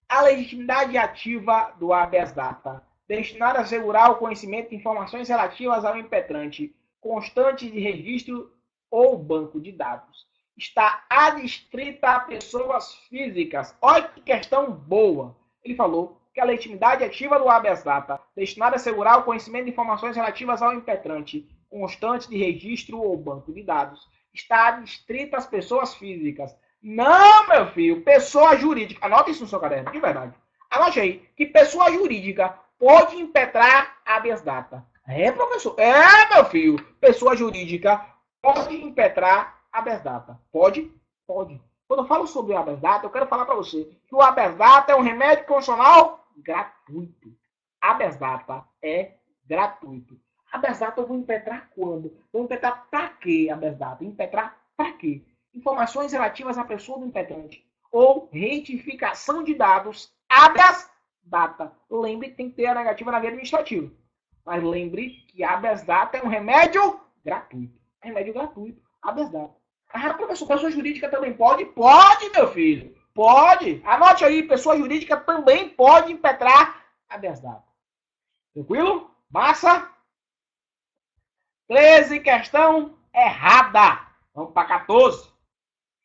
A: A legitimidade ativa do habeas data, destinada a assegurar o conhecimento de informações relativas ao impetrante, constante de registro ou banco de dados, está adstrita a pessoas físicas. Olha que questão boa. Ele falou que a legitimidade ativa do habeas data, destinada a assegurar o conhecimento de informações relativas ao impetrante, constante de registro ou banco de dados, está adstrita às pessoas físicas. Não, meu filho, pessoa jurídica. Anote isso no seu caderno, de verdade. Anote aí que pessoa jurídica pode impetrar habeas data. É, professor? É, meu filho. Pessoa jurídica pode impetrar habeas data. Pode? Pode. Quando eu falo sobre o habeas data, eu quero falar para você que o habeas data é um remédio constitucional gratuito. Habeas data é gratuito. Habeas data eu vou impetrar quando? Vou impetrar para quê, habeas data? Impetrar para quê? Informações relativas à pessoa do impetrante ou retificação de dados habeas data. Lembre que tem que ter a negativa na via administrativa. Mas lembre que habeas data é um remédio gratuito. Remédio gratuito. Habeas data. Ah, professor, pessoa jurídica também pode? Pode, meu filho. Pode. Anote aí, pessoa jurídica também pode impetrar habeas data. Tranquilo? Massa? 13, questão errada. Vamos para 14.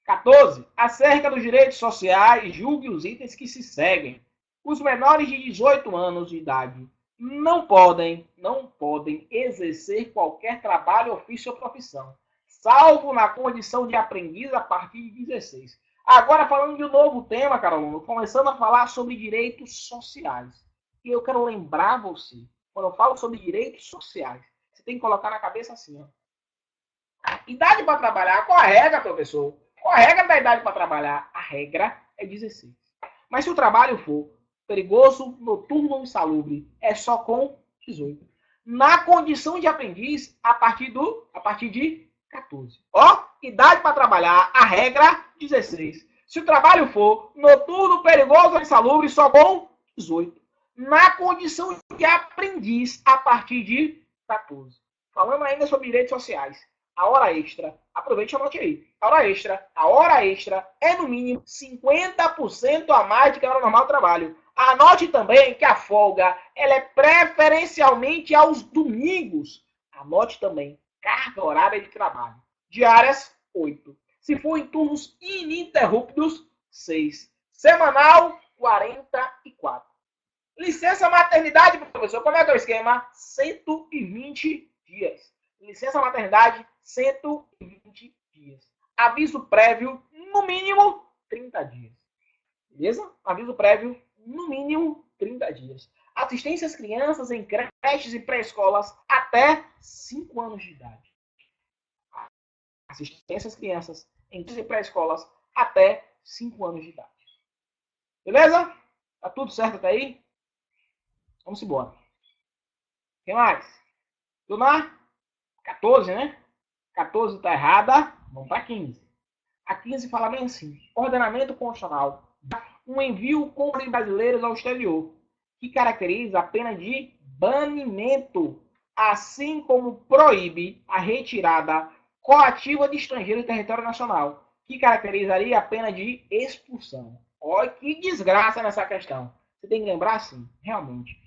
A: 14. Acerca dos direitos sociais, julgue os itens que se seguem. Os menores de 18 anos de idade não podem exercer qualquer trabalho, ofício ou profissão, salvo na condição de aprendiz a partir de 16. Agora falando de um novo tema, Carolina, começando a falar sobre direitos sociais. E eu quero lembrar você, quando eu falo sobre direitos sociais, você tem que colocar na cabeça assim, ó. Idade para trabalhar, qual a regra, professor? Qual a regra da idade para trabalhar? A regra é 16. Mas se o trabalho for perigoso, noturno ou insalubre, é só com 18. Na condição de aprendiz, a partir de 14. Ó, idade para trabalhar, a regra 16. Se o trabalho for noturno, perigoso ou insalubre, só com 18. Na condição de aprendiz, a partir de 14. Falando ainda sobre direitos sociais. A hora extra, aproveite e anote aí. A hora extra é no mínimo 50% a mais do que a hora normal do trabalho. Anote também que a folga ela é preferencialmente aos domingos. Anote também, carga horária de trabalho. Diárias, 8. Se for em turnos ininterruptos, 6. Semanal, 44. Licença maternidade, professor, como é que é o esquema? 120 dias. Licença maternidade, 120 dias. Aviso prévio, no mínimo, 30 dias. Beleza? Aviso prévio, no mínimo, 30 dias. Assistência às crianças em creches e pré-escolas até 5 anos de idade. Assistência às crianças em creches e pré-escolas até 5 anos de idade. Beleza? Tá tudo certo até aí? Vamos embora. Quem mais? Dona? 14, né? 14 está errada. Vamos para 15. A 15 fala bem assim. Ordenamento constitucional. Um envio contra brasileiros ao exterior, que caracteriza a pena de banimento, assim como proíbe a retirada coativa de estrangeiro do território nacional, que caracterizaria a pena de expulsão. Olha que desgraça nessa questão. Você tem que lembrar assim, realmente,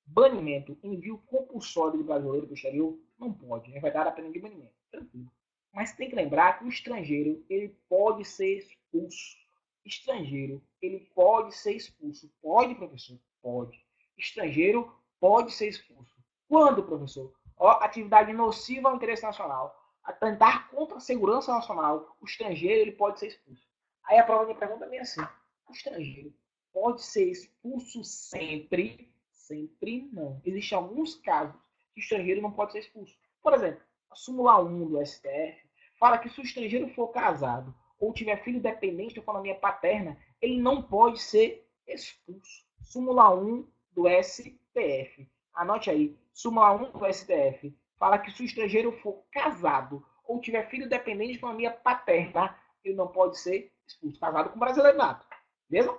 A: banimento, envio compulsório de brasileiro para o exterior, não pode. Vai dar a pena de banimento. Tranquilo. Mas tem que lembrar que o estrangeiro ele pode ser expulso. Estrangeiro ele pode ser expulso. Pode, professor? Pode. Estrangeiro pode ser expulso. Quando, professor? Ó, atividade nociva ao interesse nacional. Atentar contra a segurança nacional. O estrangeiro ele pode ser expulso. Aí a prova me pergunta bem assim. O estrangeiro pode ser expulso sempre? Sempre não. Existem alguns casos que o estrangeiro não pode ser expulso. Por exemplo, a súmula 1 do STF fala que se o estrangeiro for casado ou tiver filho dependente de economia paterna, ele não pode ser expulso. Súmula 1 do STF. Anote aí. Súmula 1 do STF fala que se o estrangeiro for casado ou tiver filho dependente de economia paterna, ele não pode ser expulso. Casado com brasileiro nato. Beleza?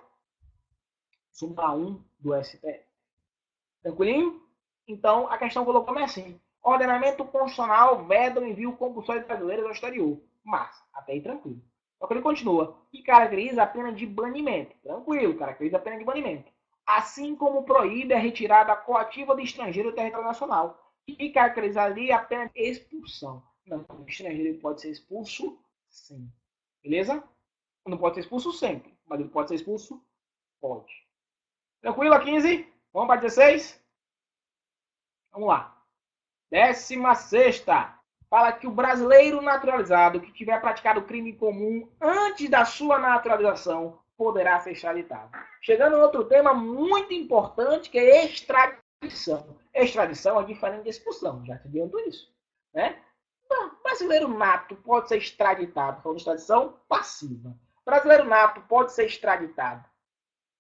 A: Súmula 1 do STF. Tranquilinho? Então, a questão colocou assim. Ordenamento constitucional veda o envio compulsório de brasileiros ao exterior. Mas, até aí tranquilo. Só que ele continua. E caracteriza a pena de banimento. Tranquilo, caracteriza a pena de banimento. Assim como proíbe a retirada coativa de estrangeiro do território nacional. E caracterizaria a pena de expulsão. Não, o estrangeiro pode ser expulso Sim. Beleza? Não pode ser expulso sempre, mas ele pode ser expulso? Pode. Tranquilo a 15? Vamos para 16? Vamos lá. 16ª. Fala que o brasileiro naturalizado que tiver praticado crime comum antes da sua naturalização poderá ser extraditado. Chegando a outro tema muito importante, que é extradição. Extradição é diferente de expulsão, já te adianto isso. Né? O brasileiro nato pode ser extraditado, falando de extradição passiva. Brasileiro nato pode ser extraditado.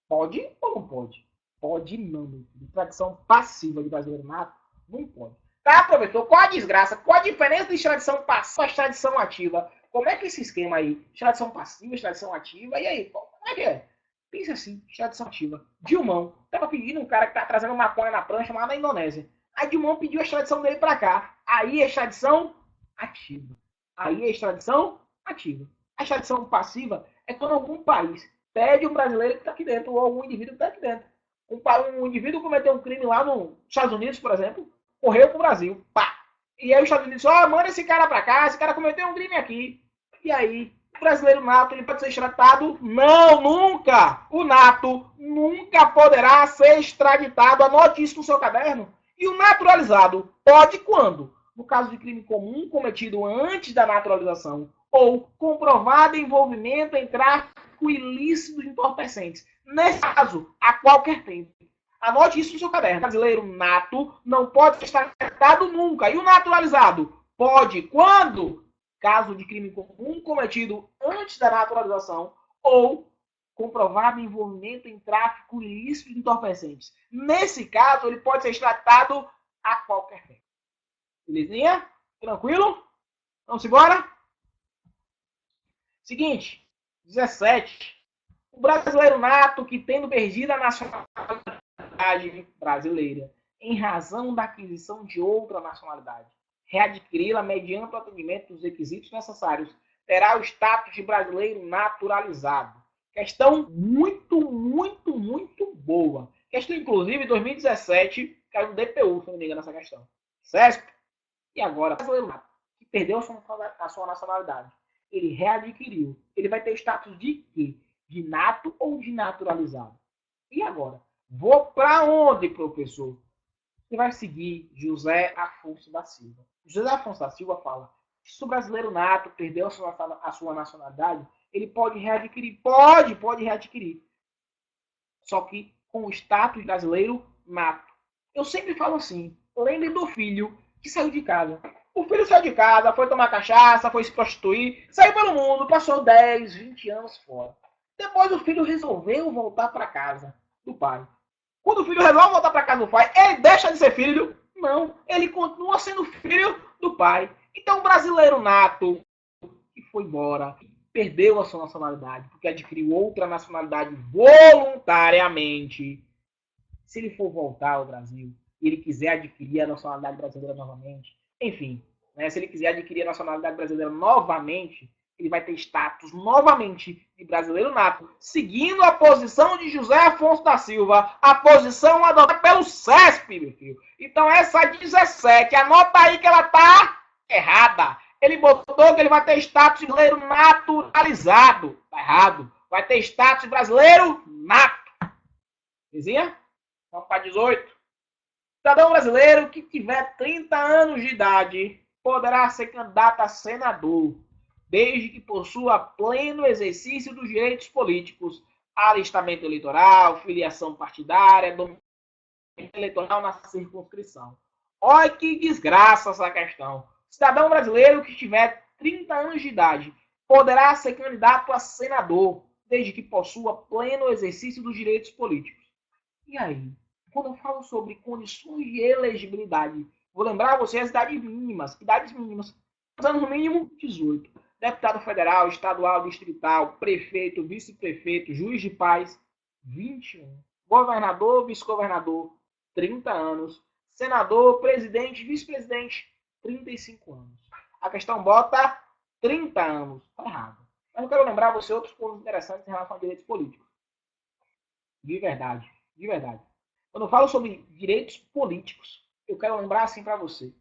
A: Pode ou não pode? Pode não. Extradição passiva de brasileiro nato não pode. Tá, professor? Qual a desgraça? Qual a diferença de extradição passiva e extradição ativa? Como é que é esse esquema aí? Extradição passiva, extradição ativa, e aí? Como é que é? Pensa assim, extradição ativa. Dilmão tava pedindo um cara que tá trazendo maconha na prancha lá na Indonésia. Aí Dilmão pediu a extradição dele pra cá. Aí é extradição ativa. Aí é extradição ativa. A extradição passiva é quando algum país pede um brasileiro que está aqui dentro, ou algum indivíduo que está aqui dentro. Um indivíduo cometeu um crime lá nos Estados Unidos, por exemplo, correu para o Brasil. Pá! E aí os Estados Unidos disse, manda esse cara para cá, esse cara cometeu um crime aqui. E aí, o brasileiro nato ele pode ser extraditado? Não, nunca! O nato nunca poderá ser extraditado. Anote isso no seu caderno. E o naturalizado pode quando? No caso de crime comum cometido antes da naturalização ou comprovado envolvimento em tráfico ilícito de entorpecentes. Nesse caso, a qualquer tempo. Anote isso no seu caderno. O brasileiro nato não pode estar extraditado nunca. E o naturalizado pode quando? Caso de crime comum cometido antes da naturalização ou comprovado envolvimento em tráfico ilícito de entorpecentes. Nesse caso, ele pode ser extraditado a qualquer tempo. Belezinha? Tranquilo? Vamos embora? Seguinte, 17. O brasileiro nato que tendo perdido a nacionalidade brasileira em razão da aquisição de outra nacionalidade, readquiri-la mediante o atendimento dos requisitos necessários, terá o status de brasileiro naturalizado. Questão muito boa. Questão, inclusive, em 2017, caiu no DPU, se não me engano, essa questão. CESP. E agora, o brasileiro nato que perdeu a sua nacionalidade, ele readquiriu. Ele vai ter status de quê? De nato ou de naturalizado? E agora? Vou para onde, professor? Você vai seguir José Afonso da Silva. José Afonso da Silva fala que se o brasileiro nato perdeu a sua nacionalidade, ele pode readquirir. Pode readquirir. Só que com o status brasileiro nato. Eu sempre falo assim, lembre do filho que saiu de casa. O filho saiu de casa, foi tomar cachaça, foi se prostituir, saiu pelo mundo, passou 10, 20 anos fora. Depois o filho resolveu voltar para casa do pai. Quando o filho resolve voltar para casa do pai, ele deixa de ser filho? Não, ele continua sendo filho do pai. Então o brasileiro nato que foi embora, perdeu a sua nacionalidade, porque adquiriu outra nacionalidade voluntariamente, se ele for voltar ao Brasil e ele quiser adquirir a nacionalidade brasileira novamente, enfim, né, se ele quiser adquirir a nacionalidade brasileira novamente, ele vai ter status novamente de brasileiro nato, seguindo a posição de José Afonso da Silva, a posição adotada pelo CESP, meu filho. Então essa 17, anota aí que ela tá errada. Ele botou que ele vai ter status de brasileiro naturalizado. Tá errado. Vai ter status de brasileiro nato. Vizinha? Vamos para 18. Cidadão brasileiro que tiver 30 anos de idade poderá ser candidato a senador, desde que possua pleno exercício dos direitos políticos, alistamento eleitoral, filiação partidária, domínio eleitoral na circunscrição. Olha que desgraça essa questão. Cidadão brasileiro que tiver 30 anos de idade poderá ser candidato a senador, desde que possua pleno exercício dos direitos políticos. E aí? Quando eu falo sobre condições de elegibilidade, vou lembrar a vocês as idades mínimas. Idades mínimas. Anos no mínimo, 18. Deputado federal, estadual, distrital, prefeito, vice-prefeito, juiz de paz, 21. Governador, vice-governador, 30 anos. Senador, presidente, vice-presidente, 35 anos. A questão bota 30 anos. Está errado. Mas eu quero lembrar a você outros pontos interessantes em relação a direitos políticos. De verdade. De verdade. Quando eu falo sobre direitos políticos, eu quero lembrar assim para você,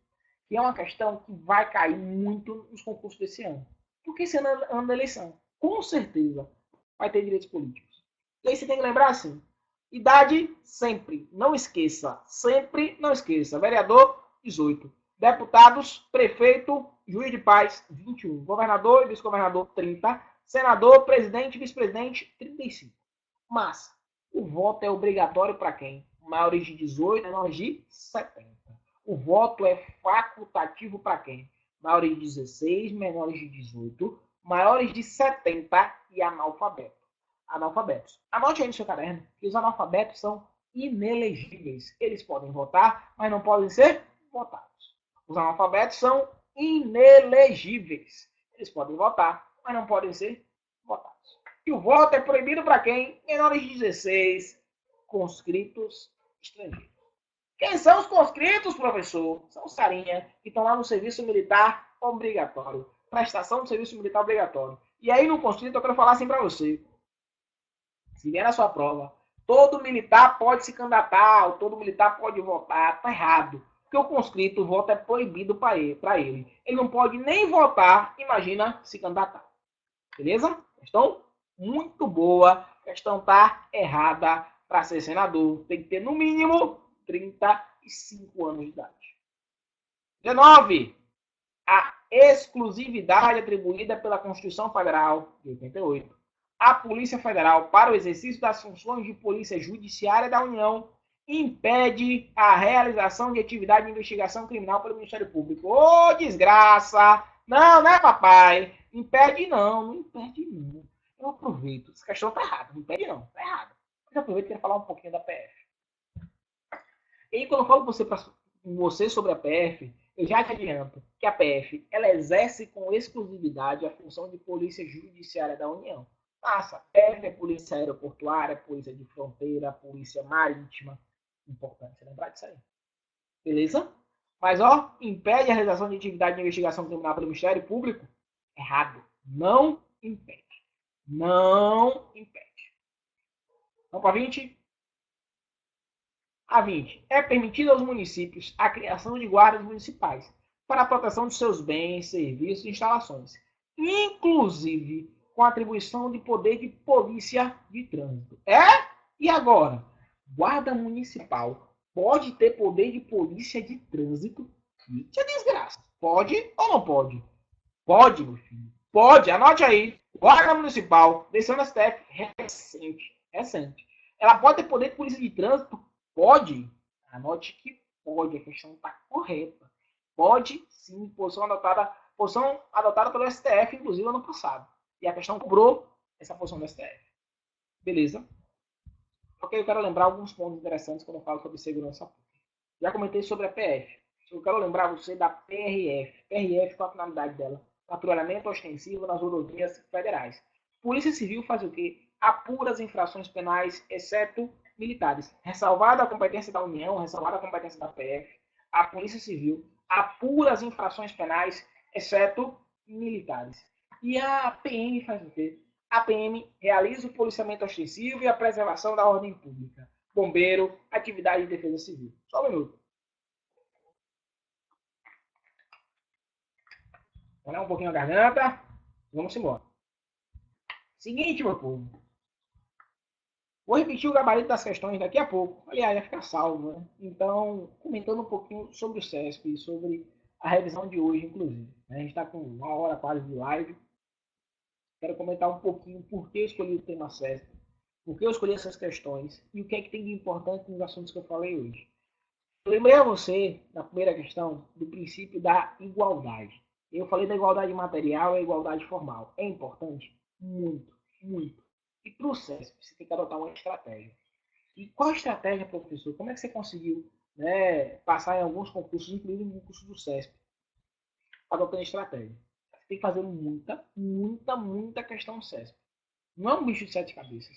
A: que é uma questão que vai cair muito nos concursos desse ano. Porque esse ano da eleição, com certeza, vai ter direitos políticos. E aí você tem que lembrar assim, idade, sempre, não esqueça, sempre não esqueça. Vereador, 18. Deputados, prefeito, juiz de paz, 21. Governador e vice-governador, 30. Senador, presidente e vice-presidente, 35. Mas o voto é obrigatório para quem? Maiores de 18, menores de 70. O voto é facultativo para quem? Maiores de 16, menores de 18, maiores de 70 e analfabetos. Anote aí no seu caderno que os analfabetos são inelegíveis. Eles podem votar, mas não podem ser votados. Os analfabetos são inelegíveis. Eles podem votar, mas não podem ser votados. E o voto é proibido para quem? Menores de 16, conscritos estrangeiros. Quem são os conscritos, professor? São os carinha que estão lá no serviço militar obrigatório. Prestação do serviço militar obrigatório. E aí no conscrito eu quero falar assim para você. Se vier na sua prova, todo militar pode se candidatar, todo militar pode votar, tá errado. Porque o conscrito, o voto é proibido para ele. Ele não pode nem votar, imagina se candidatar. Beleza? Questão muito boa. A questão tá errada. Para ser senador, tem que ter no mínimo 35 anos de idade. 19. A exclusividade atribuída pela Constituição Federal de 88 à Polícia Federal para o exercício das funções de polícia judiciária da União impede a realização de atividade de investigação criminal pelo Ministério Público. Ô, desgraça! Não, né, papai? Impede não, não impede não. Eu aproveito. Essa questão tá errada. Não impede não, tá errado. Eu aproveito e quero falar um pouquinho da PF. E quando eu falo com você sobre a PF, eu já te adianto que a PF ela exerce com exclusividade a função de polícia judiciária da União. Nossa, PF é polícia aeroportuária, polícia de fronteira, polícia marítima. Importante lembrar disso aí. Beleza? Mas, ó, impede a realização de atividade de investigação criminal pelo Ministério Público? Errado. Não impede. Não impede. Vamos para 20? A 20. É permitido aos municípios a criação de guardas municipais para a proteção de seus bens, serviços e instalações, inclusive com a atribuição de poder de polícia de trânsito. É? E agora? Guarda municipal pode ter poder de polícia de trânsito? Que desgraça. Pode ou não pode? Pode, meu filho. Pode. Anote aí. Guarda municipal, decisão da STF, recente. Ela pode ter poder de polícia de trânsito? Pode. Anote que pode. A questão está correta. Pode, sim. Posição adotada pelo STF, inclusive, ano passado. E a questão cobrou essa posição do STF. Beleza? Ok, eu quero lembrar alguns pontos interessantes quando eu falo sobre segurança pública. Já comentei sobre a PF. Eu quero lembrar você da PRF. PRF, qual a finalidade dela? Patrulhamento ostensivo nas rodovias federais. Polícia Civil faz o quê? Apura as infrações penais, exceto militares. Ressalvada a competência da União, ressalvada a competência da PF, a Polícia Civil apura as infrações penais, exceto militares. E a PM faz o quê? A PM realiza o policiamento ostensivo e a preservação da ordem pública. Bombeiro, atividade de defesa civil. Só um minuto. Vou olhar um pouquinho a garganta. Vamos embora. Seguinte, meu povo. Vou repetir o gabarito das questões daqui a pouco. Aliás, vai ficar salvo, né? Então, comentando um pouquinho sobre o CESP e sobre a revisão de hoje, inclusive. A gente está com 1 hora quase de live. Quero comentar um pouquinho por que eu escolhi o tema CESP, por que eu escolhi essas questões e o que é que tem de importante nos assuntos que eu falei hoje. Eu lembrei a você, na primeira questão, do princípio da igualdade. Eu falei da igualdade material e a igualdade formal. É importante? Muito, muito. E para o CESP, você tem que adotar uma estratégia. E qual estratégia, professor? Como é que você conseguiu, né, passar em alguns concursos, inclusive no concurso do CESP, adotando estratégia? Você tem que fazer muita questão no CESP. Não é um bicho de 7 cabeças.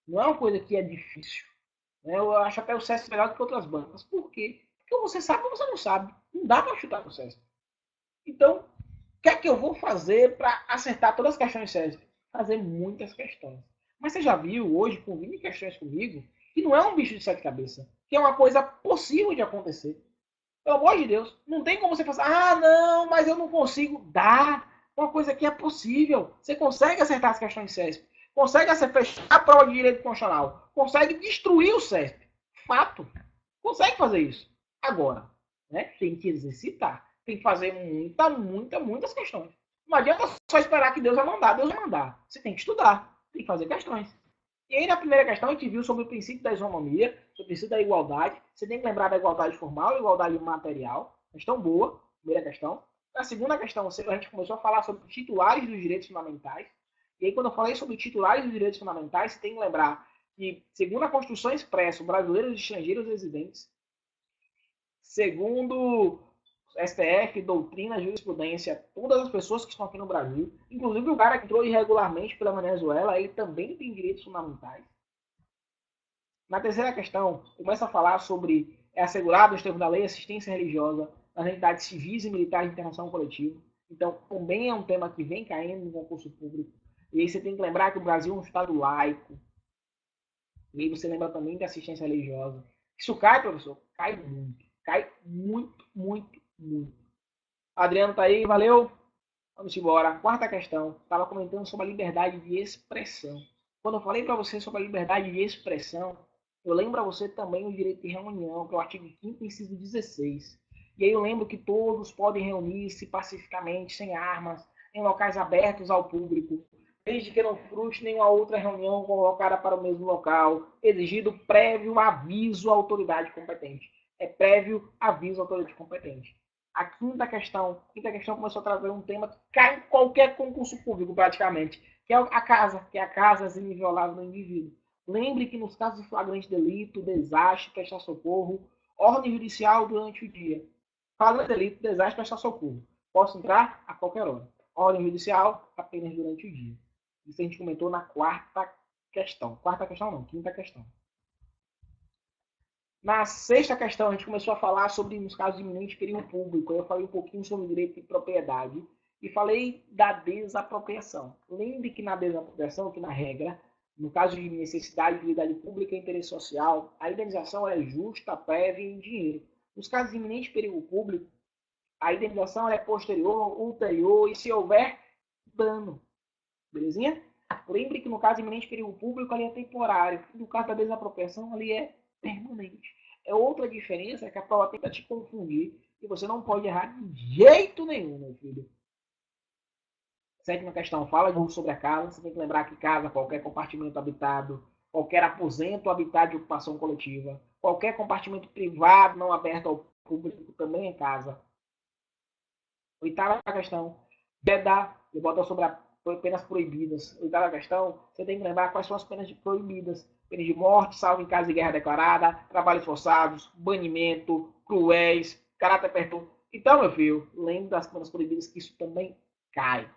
A: Não é uma coisa que é difícil. Eu acho até o CESP melhor do que outras bancas. Por quê? Porque você sabe ou você não sabe. Não dá para chutar no CESP. Então, o que é que eu vou fazer para acertar todas as questões CESP? Fazer muitas questões. Mas você já viu hoje, com 20 questões comigo, que não é um bicho de 7 cabeças. Que é uma coisa possível de acontecer. Pelo amor de Deus. Não tem como você falar, ah, não, mas eu não consigo. Dá. Uma coisa que é possível. Você consegue acertar as questões CESP. Consegue fechar a prova de direito constitucional. Consegue destruir o CESP. Fato. Consegue fazer isso. Agora, né, tem que exercitar. Tem que fazer muitas questões. Não adianta só esperar que Deus vai mandar. Deus vai mandar. Você tem que estudar. Tem que fazer questões. E aí, na primeira questão, a gente viu sobre o princípio da isonomia, sobre o princípio da igualdade. Você tem que lembrar da igualdade formal e igualdade material. Questão boa, primeira questão. Na segunda questão, a gente começou a falar sobre titulares dos direitos fundamentais. E aí, quando eu falei sobre titulares dos direitos fundamentais, você tem que lembrar que, segundo a Constituição Expressa, brasileiros e estrangeiros residentes, segundo STF, doutrina, jurisprudência, todas as pessoas que estão aqui no Brasil, inclusive o cara que entrou irregularmente pela Venezuela, ele também tem direitos fundamentais. Na terceira questão, começa a falar sobre assegurado os termos da lei assistência religiosa nas entidades civis e militares de internação coletiva. Então, também é um tema que vem caindo no concurso público. E aí você tem que lembrar que o Brasil é um Estado laico. E aí você lembra também da assistência religiosa. Isso cai, professor? Cai muito. Cai muito. Adriano tá aí, valeu. Vamos embora. Quarta questão. Estava comentando sobre a liberdade de expressão. Quando eu falei para você sobre a liberdade de expressão, eu lembro a você também o direito de reunião, que é o artigo 5º, inciso 16. E aí eu lembro que todos podem reunir-se pacificamente, sem armas, em locais abertos ao público, desde que não frustre nenhuma outra reunião convocada para o mesmo local, exigido prévio aviso à autoridade competente. É prévio aviso à autoridade competente. A quinta questão começou a trazer um tema que cai em qualquer concurso público, praticamente, que é a casa, que é a casa inviolável do indivíduo. Lembre que nos casos de flagrante delito, desastre, prestar socorro, ordem judicial durante o dia. Flagrante delito, desastre, prestar socorro. Posso entrar a qualquer hora. Ordem judicial apenas durante o dia. Isso a gente comentou na quarta questão. Quarta questão não, quinta questão. Na sexta questão, a gente começou a falar sobre os casos de iminente perigo público. Eu falei um pouquinho sobre o direito de propriedade e falei da desapropriação. Lembre que na desapropriação, que na regra, no caso de necessidade de utilidade pública e interesse social, a indenização é justa, prévia e em dinheiro. Nos casos de iminente perigo público, a indenização é posterior, ulterior e se houver dano. Belezinha? Lembre que no caso de iminente perigo público, ali é temporário. No caso da desapropriação, ali é permanente. É outra diferença que a prova tenta te confundir e você não pode errar de jeito nenhum, meu filho. Sétima questão, fala de uso sobre a casa. Você tem que lembrar que casa, qualquer compartimento habitado, qualquer aposento habitado de ocupação coletiva, qualquer compartimento privado não aberto ao público também é casa. Oitava questão, vedar, e bota sobre a penas proibidas. Oitava questão, você tem que lembrar quais são as penas proibidas. Penas de morte, salvo em caso de guerra declarada, trabalhos forçados, banimento, cruéis, caráter perturbado. Então, meu filho, lembre das penas proibidas que isso também cai.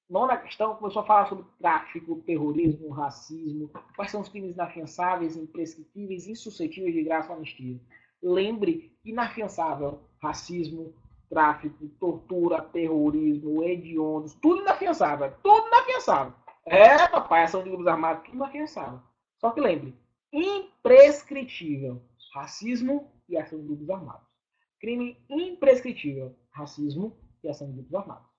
A: Nona questão começou a falar sobre tráfico, terrorismo, racismo, quais são os crimes inafiançáveis, imprescritíveis e insuscetíveis de graça ou anistia. Lembre que inafiançável, racismo, tráfico, tortura, terrorismo, hediondos, tudo inafiançável, tudo inafiançável. É, papai, ação de grupos armados, tudo inafiançável. Só que lembre, imprescritível, racismo e ação de grupos armados. Crime imprescritível, racismo e ação de grupos armados.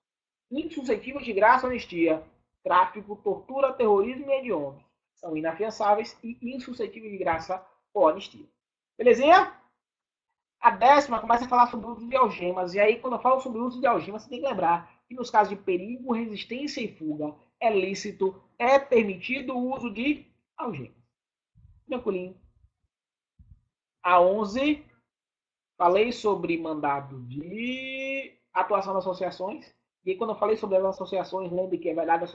A: Insuscetíveis de graça ou anistia, tráfico, tortura, terrorismo e hediondos. São inafiançáveis e insuscetíveis de graça ou anistia. Belezinha? A décima começa a falar sobre o uso de algemas. E aí, quando eu falo sobre o uso de algemas, você tem que lembrar que nos casos de perigo, resistência e fuga, é lícito, é permitido o uso de algemas. Tranquilinho. A 11, falei sobre mandado de atuação das associações. E aí, quando eu falei sobre as associações, lembre que é verdade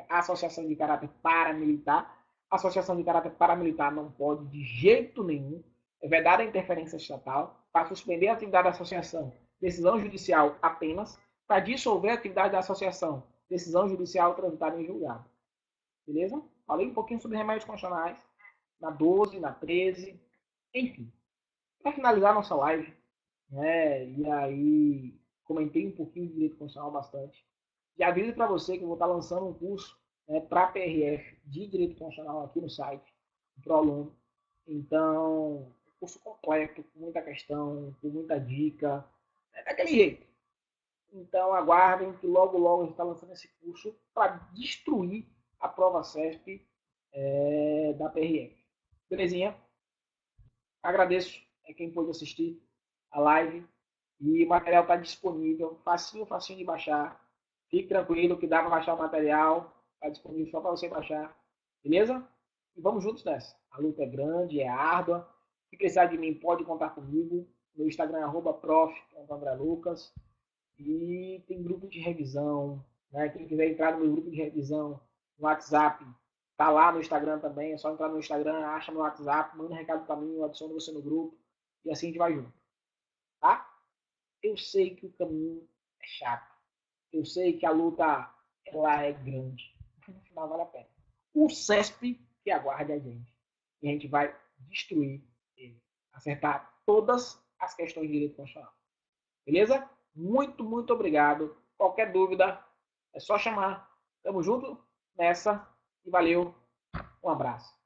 A: associação de caráter paramilitar. Associação de caráter paramilitar não pode de jeito nenhum. É vedada a interferência estatal. Para suspender a atividade da associação, decisão judicial apenas. Para dissolver a atividade da associação, decisão judicial transitada em julgado. Beleza? Falei um pouquinho sobre remédios constitucionais. Na 12, na 13, enfim. Para finalizar nossa live, né? E aí comentei um pouquinho de direito constitucional bastante. Já aviso para você que eu vou estar lançando um curso, né, para PRF de direito constitucional aqui no site, para o aluno. Então, curso completo, com muita questão, com muita dica, é daquele jeito. Então aguardem que logo logo a gente está lançando esse curso para destruir a prova CESP da PRF. Belezinha? Agradeço a quem pôde assistir a live. E o material está disponível, facinho, facinho de baixar. Fique tranquilo que dá para baixar o material. Está disponível só para você baixar. Beleza? E vamos juntos nessa. A luta é grande, é árdua. Se precisar de mim, pode contar comigo. Meu Instagram é @prof.andrelucas. E tem grupo de revisão. Né? Quem quiser entrar no meu grupo de revisão no WhatsApp, tá lá no Instagram também. É só entrar no Instagram, acha meu WhatsApp, manda um recado para mim, eu adiciono você no grupo. E assim a gente vai junto. Tá? Eu sei que o caminho é chato. Eu sei que a luta ela é grande. Mas no final vale a pena. O CESP que aguarde a gente. E a gente vai destruir ele. Acertar todas as questões de direito constitucional. Beleza? Muito, muito obrigado. Qualquer dúvida, é só chamar. Tamo junto nessa. E valeu. Um abraço.